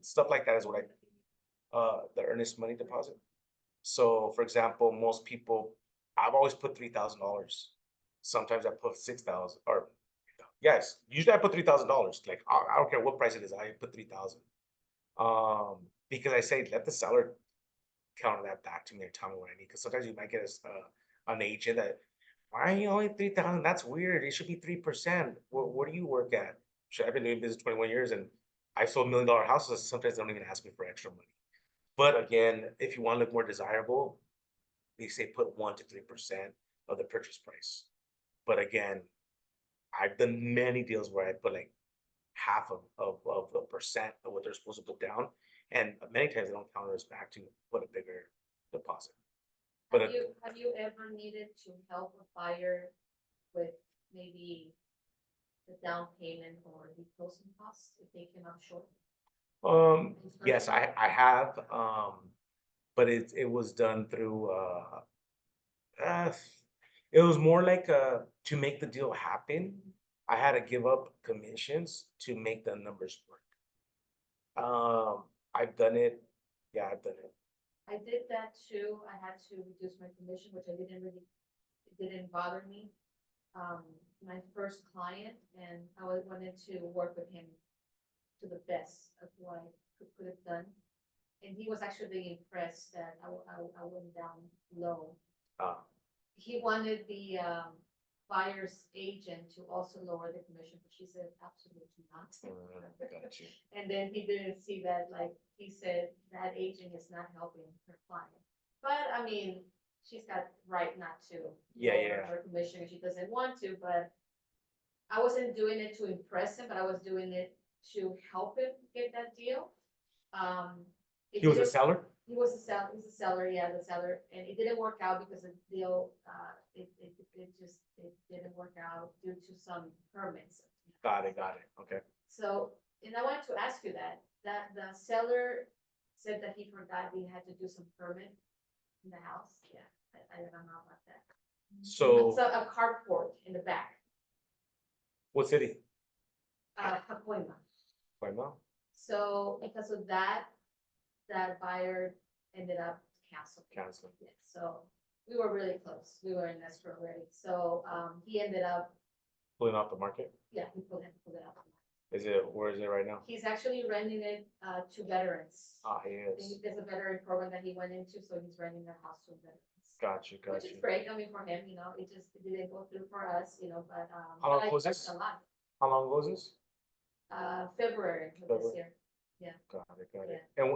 stuff like that is what the earnest money deposit. So for example, most people, I've always put $3,000. Sometimes I put 6,000 or yes, usually I put $3,000. Like I don't care what price it is, I put 3,000. Because I say let the seller counter that back to me or tell me what I need. Because sometimes you might get an agent that, why are you only 3,000? That's weird. It should be 3%. What do you work at? I've been doing business 21 years and I sold $1 million houses. Sometimes they don't even ask me for extra money. But again, if you want to look more desirable, they say put 1 to 3% of the purchase price. But again, I've done many deals where I put like half of a percent of what they're supposed to put down. And many times they don't counter us back to put a bigger deposit. But Have you ever needed to help a buyer with maybe the down payment or the closing costs if they came up short? yes, I have, but it was done through uh it was more like to make the deal happen. I had to give up commissions to make the numbers work. I've done it. Yeah, I've done it. I did that too. I had to reduce my commission, which it didn't bother me. My first client, and I wanted to work with him to the best of what I could have done. And he was actually impressed that I went down low. Uh, He wanted the buyer's agent to also lower the commission, but she said absolutely not. Got you. And then he didn't see that, like, he said that agent is not helping her client. But I mean, she's got right not to. Yeah, lower yeah. Her commission if she doesn't want to, but I wasn't doing it to impress him, but I was doing it to help him get that deal. It He was a didn't- seller? He was a seller, he's a seller, yeah, the seller, and it didn't work out because the deal, it didn't work out due to some permits. Got it, okay. So, and I wanted to ask you that the seller said that he forgot he had to do some permit in the house, yeah, I don't know about that. So, So a carport in the back, what city? Pacoima. Guatemala? So because of that, that buyer ended up canceling. Canceling. Yeah, so we were really close. We were in escrow already. So, he ended up, Pulling off the market? yeah, he pulled it up. Where is it right now? He's actually renting it, to veterans. Ah, he is. There's a veteran program that he went into, so he's renting the house to veterans. Got you. Which is great. I mean, for him, it didn't go through for us, but, How long but I was learned this? a lot. How long ago was this? February of this February. year. Got it. And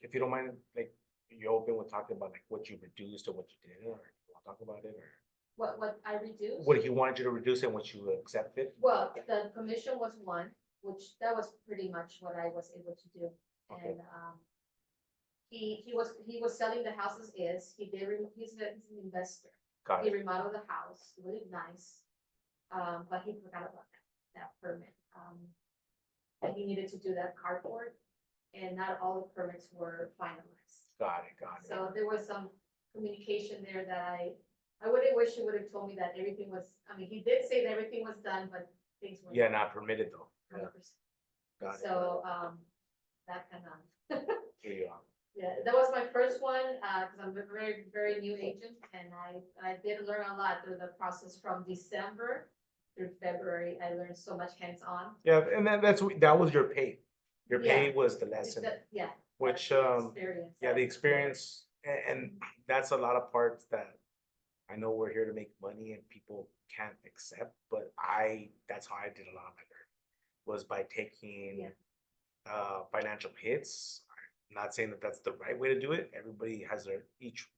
if you don't mind, like, you open with talking about like what you reduced or what you did, or you want to talk about it, or What I reduced? what he wanted you to reduce and what you accepted? Well, the commission was one, which that was pretty much what I was able to do. Okay. And, he was selling the house as is. He's an investor. Got He it. remodeled the house, really nice. But he forgot about that permit. And he needed to do that carport, and not all the permits were finalized. Got it. So there was some communication there that I really wish he would have told me that everything was, I mean, he did say that everything was done, but things were. Yeah, not permitted though. Yeah, 100%. got it. So, that kind of, Here you are. yeah, that was my first one, because I'm a very, very new agent, and I did learn a lot through the process from December through February. I learned so much hands-on. Yeah, and that was your pay. Your pay Yeah. was the lesson, Yeah. which, Experience. yeah, the experience, and that's a lot of parts that I know we're here to make money and people can't accept, but that's how I did a lot of my learning, was by taking financial hits. I'm not saying that that's the right way to do it. Everybody has their each,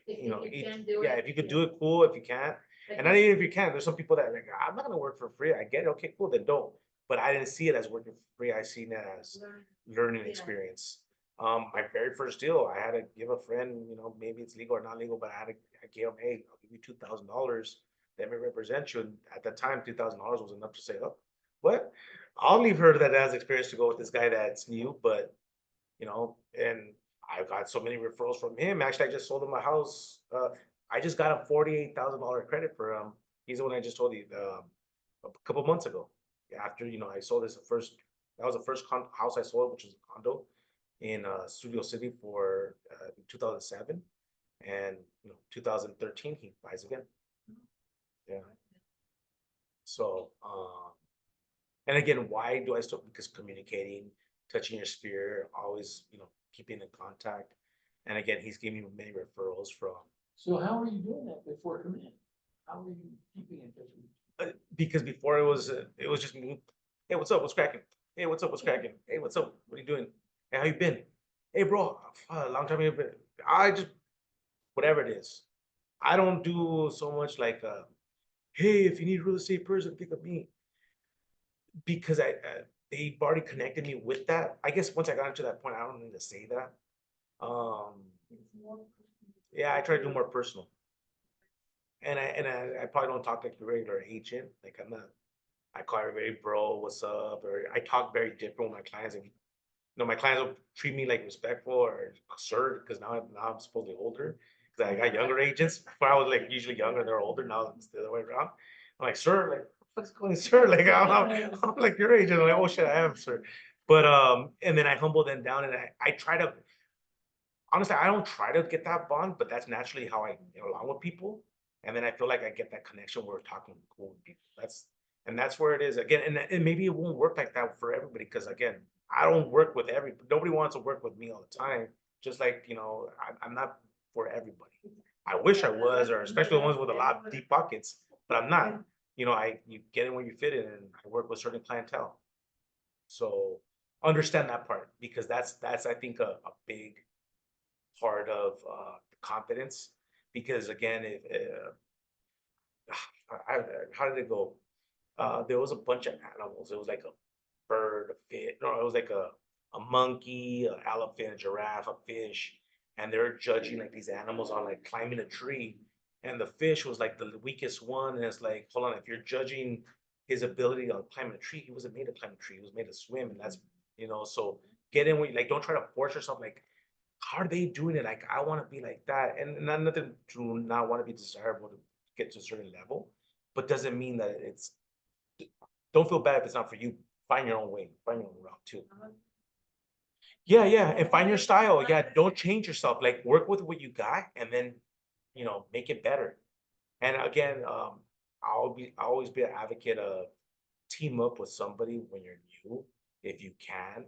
If you know, you can do it. yeah, if you could do it, cool. If you can't, Like and not even if you can, there's some people that are like, I'm not gonna work for free. I get it. Okay, cool, then don't. But I didn't see it as working for free. I seen it as learn- learning Yeah. experience. My very first deal, I had to give a friend, maybe it's legal or not legal, but I gave him, hey, I'll give you $2,000. Let me represent you. And at that time, $2,000 was enough to say, oh, what? I'll leave her that has experience to go with this guy that's new, but and I got so many referrals from him. Actually, I just sold him a house. I just got a $48,000 credit for him. He's the one I just told you a couple months ago. After I sold this that was the first house I sold, which was a condo in Studio City for 2007, and 2013 he buys again. Yeah. So and again, why do I still? Because communicating, touching your spirit, always keeping in contact. And again, he's giving me many referrals from So how are you doing that before coming in? How are you keeping in touch with? because before it was just me. Hey, what's up? What's cracking? Hey, what's up? What's cracking? Hey, what's up? What are you doing? Hey, how you been? Hey, bro, long time you been. I just whatever it is. I don't do so much like hey, if you need a real estate person, pick up me. Because they've already connected me with that. I guess once I got into that point, I don't need to say that. Yeah, I try to do more personal. And I probably don't talk like the regular agent. Like I call everybody bro, what's up? Or I talk very different with my clients. And my clients will treat me like respectful or sir, because now I'm supposedly older. Because I got younger agents. Before I was like usually younger, they're older. Now it's the other way around. I'm like, sir, like what's going, sir? Like I'm like your age. And I'm like, oh shit, I am, sir. But and then I humble them down, and I try to honestly, I don't try to get that bond, but that's naturally how I get along with people. And then I feel like I get that connection where we're talking cool with people. That's where it is again. And maybe it won't work like that for everybody, because again, I don't work with nobody wants to work with me all the time. Just like, I'm not for everybody. I wish I was, or especially the ones with a lot of deep pockets. but I'm not. You know, you get in where you fit in, and I work with certain clientele. So understand that part, because that's I think a big part of confidence. Because again, if how did it go? There was a bunch of animals. It was like a bird, a fish. No, it was like a monkey, an elephant, a giraffe, a fish, and they're judging like these animals on like climbing a tree. And the fish was like the weakest one, and it's like, hold on, if you're judging his ability on climbing a tree, he wasn't made to climb a tree. He was made to swim, and that's So get in when like don't try to force yourself. Like, how are they doing it? Like, I want to be like that, and not nothing to not want to be desirable to get to a certain level, but doesn't mean that it's. Don't feel bad if it's not for you. Find your own way. Find your own route too. Yeah, yeah, and find your style. Yeah, don't change yourself. Like, work with what you got, and then make it better. And again, I'll always be an advocate of team up with somebody when you're new, if you can.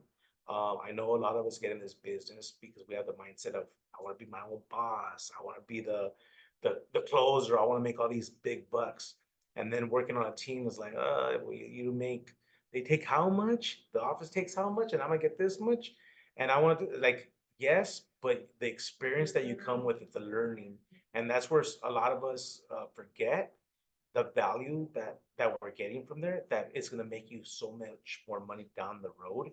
I know a lot of us get in this business because we have the mindset of, I want to be my own boss. I want to be the closer. I want to make all these big bucks. And then working on a team is like, they take how much? The office takes how much? And I'm gonna get this much. And I want to like, yes, but the experience that you come with it, the learning, and that's where a lot of us forget the value that we're getting from there, that it's going to make you so much more money down the road.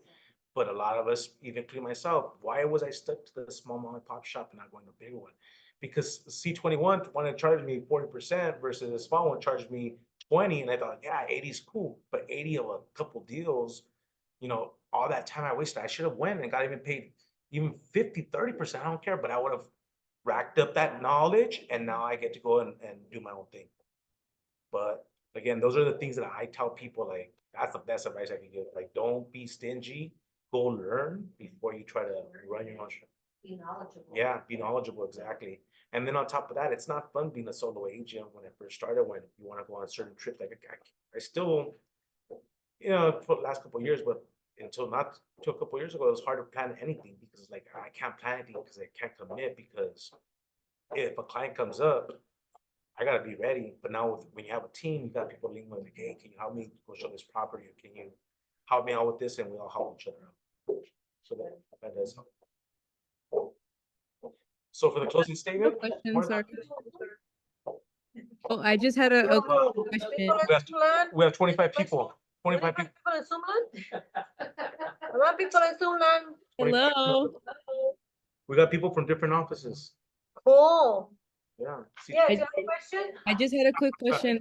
But a lot of us, even including myself, why was I stuck to the small mom and pop shop and not going to a big one? Because C21 wanted to charge me 40% versus the small one charged me 20, and I thought, yeah, 80 is cool, but 80 of a couple deals, all that time I wasted, I should have went and got even paid even 50, 30%. I don't care, but I would have racked up that knowledge, and now I get to go and do my own thing. But again, those are the things that I tell people, like, that's the best advice I can give. Like, don't be stingy, go learn before you try to run your own show. Be knowledgeable. Yeah, be knowledgeable, exactly. And then on top of that, it's not fun being a solo agent when I first started, when you want to go on a certain trip. Like, I still, for the last couple of years, but until a couple of years ago, it was hard to plan anything, because like, I can't plan anything because I can't commit, because if a client comes up, I gotta be ready. But now when you have a team, you got people leaning like, hey, can you help me go show this property? Or can you help me out with this? And we all help each other out. So that does help. So for the closing statement, Question, Martha? sorry. Oh, I just had a question. We have 25 people. 25 people. People in Zoomland? A lot of people in Zoomland. 25 Hello. people. We got people from different offices. Cool. Yeah. See, Yeah, do you have a question? I just had a quick question.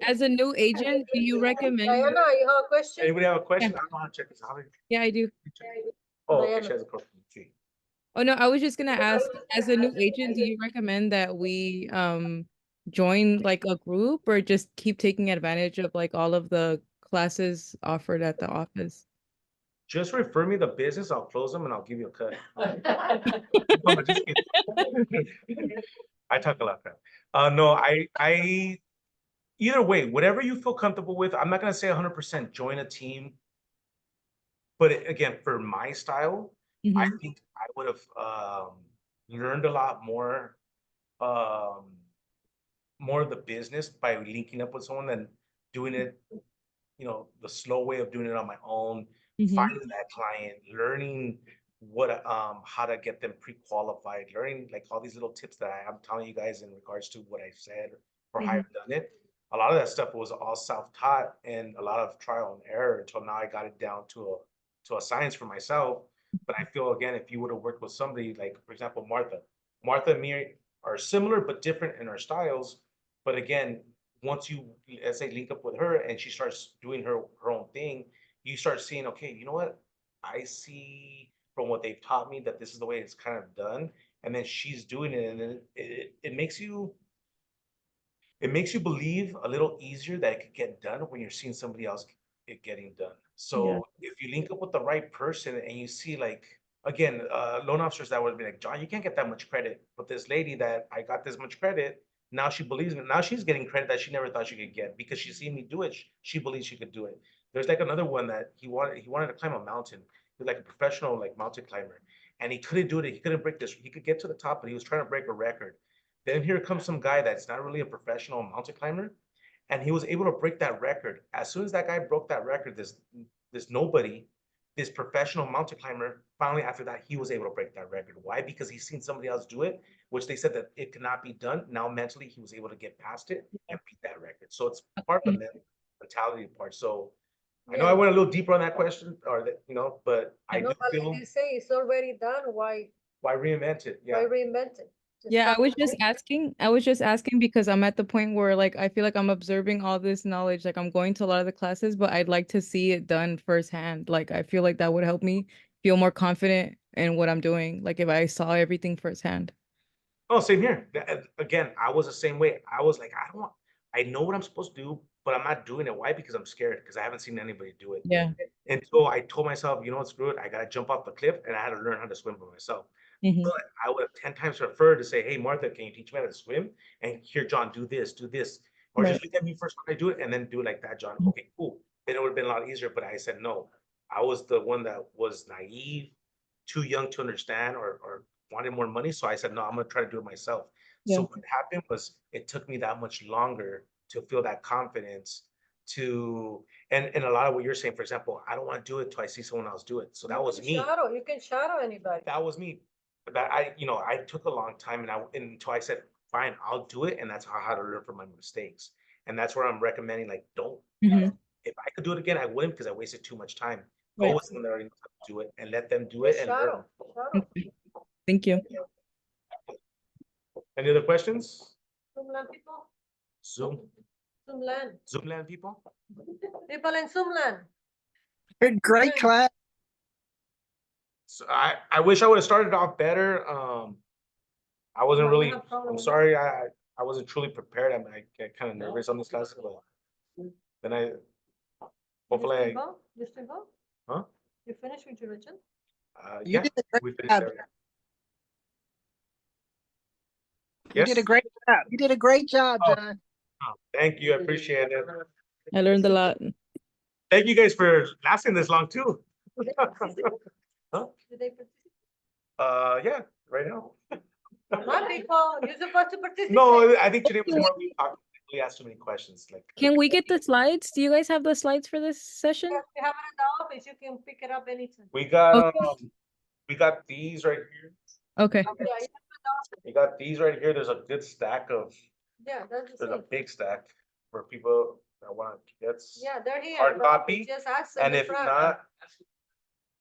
As a new agent, do you recommend? Diana, you have a question? anybody have a question? I want to check this out. Yeah, I do. Oh, okay, Diana. she has a question. See. Oh, no, I was just gonna ask, as a new agent, do you recommend that we join like a group, or just keep taking advantage of like all of the classes offered at the office? Just refer me the business. I'll close them and I'll give you a cut. No, just kidding. I talk a lot, crap. No, I either way, whatever you feel comfortable with. I'm not gonna say 100% join a team, but again, for my style, I Mhm. think I would have learned a lot more of the business by linking up with someone than doing it, the slow way of doing it on my own, Mhm. finding that client, learning how to get them pre-qualified, learning like all these little tips that I'm telling you guys in regards to what I said or how I've done it. A lot of that stuff was all self-taught and a lot of trial and error until now I got it down to a science for myself. But I feel, again, if you would have worked with somebody like, for example, Martha and me are similar but different in our styles. But again, once you, let's say, link up with her and she starts doing her own thing, you start seeing, okay, you know what? I see from what they've taught me that this is the way it's kind of done. And then she's doing it, and then it makes you believe a little easier that it could get done when you're seeing somebody else it getting done. Yeah. So if you link up with the right person and you see, like, again, loan officers that would be like, John, you can't get that much credit. But this lady that I got this much credit, now she believes in it. Now she's getting credit that she never thought she could get because she's seen me do it. She believes she could do it. There's like another one that he wanted to climb a mountain. He was like a professional like mountain climber, and he couldn't do it. He couldn't break this. He could get to the top, but he was trying to break a record. Then here comes some guy that's not really a professional mountain climber, and he was able to break that record. As soon as that guy broke that record, this nobody, this professional mountain climber, finally after that, he was able to break that record. Why? Because he's seen somebody else do it, which they said that it could not be done. Now mentally, he was able to get past it and beat that record. So it's part of the mentality part. So I know I went a little deeper on that question, or that, but I do feel They say it's already done, why reinvent it? Yeah. reinvent it? Yeah, I was just asking because I'm at the point where like I feel like I'm absorbing all this knowledge. Like I'm going to a lot of the classes, but I'd like to see it done firsthand. Like I feel like that would help me feel more confident in what I'm doing. Like if I saw everything firsthand. Oh, same here. Again, I was the same way. I was like, I know what I'm supposed to do, but I'm not doing it. Why? Because I'm scared, because I haven't seen anybody do it. Yeah. And so I told myself, you know what, screw it. I gotta jump off the cliff, and I had to learn how to swim for myself. Mhm. But I would have 10 times preferred to say, hey, Martha, can you teach me how to swim? And here, John, do this, do this. Or just look at me first when I do it, and then do it like that, John. Okay, cool. Then it would have been a lot easier. But I said, no, I was the one that was naive, too young to understand, or wanted more money. So I said, no, I'm gonna try to do it myself. Yeah. So what happened was it took me that much longer to feel that confidence and a lot of what you're saying, for example, I don't want to do it till I see someone else do it. So that was me. You can shadow anybody. That was me. But I took a long time until I said, fine, I'll do it. And that's how I had to learn from my mistakes. And that's where I'm recommending, like, don't, Mhm. if I could do it again, I wouldn't, because I wasted too much time. Right. Go with someone that already knows how to do it and let them do it and learn. Shadow. Thank you. Any other questions? Zoomland people, Zoom, Zoomland, Zoomland people? people in Zoomland. Great class. So I wish I would have started off better. I wasn't No, I really, have problem I'm with sorry, I wasn't truly prepared. I get kind of nervous on this class, but then hopefully, You still go? Huh? You finished with your religion? You yeah, did a we great finished job. there. You did a Yes? great job. You did a great job, Oh. John. Thank you, I appreciate it. I learned a lot. Thank you guys for lasting this long too. Huh? Did they participate? Yeah, right now. Come on, people, you're supposed to participate. No, I think today was more we talked, we asked too many questions, like. Can we get the slides? Do you guys have the slides for this session? If you have it in the office, you can pick it up anytime. We got, Okay. we got these right here. Okay. Yeah, you have it in the office. We got these right here. There's a good stack of, Yeah, that's the there's a same. big stack for people that want to get. Yeah, they're here. Hard but copy, Just ask them And in if front. not,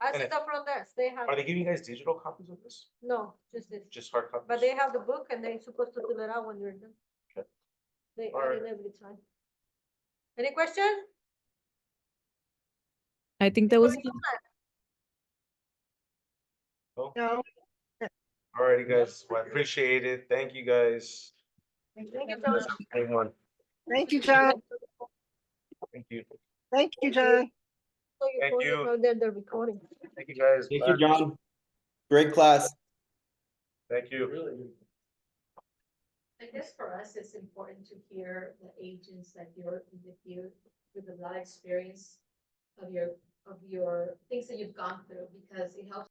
Ask and at if- the front desk, they have, are they giving you guys digital copies of this? no, just this. Just hard copies? But they have the book and they're supposed to fill it out when you're done. Okay. They add Alright. it every time. Any question? I think that was No, Alrighty, guys. Well, I appreciate it. Thank you, guys. Thank you, John. Everyone, thank you, John. thank you. Thank you, John. So your Thank phone is you. right there, the recording. Thank you, guys. Thank Bye. you, John. Great class. Thank you. I guess for us, it's important to hear the agents that you're here with a lot of experience of your things that you've gone through, because it helps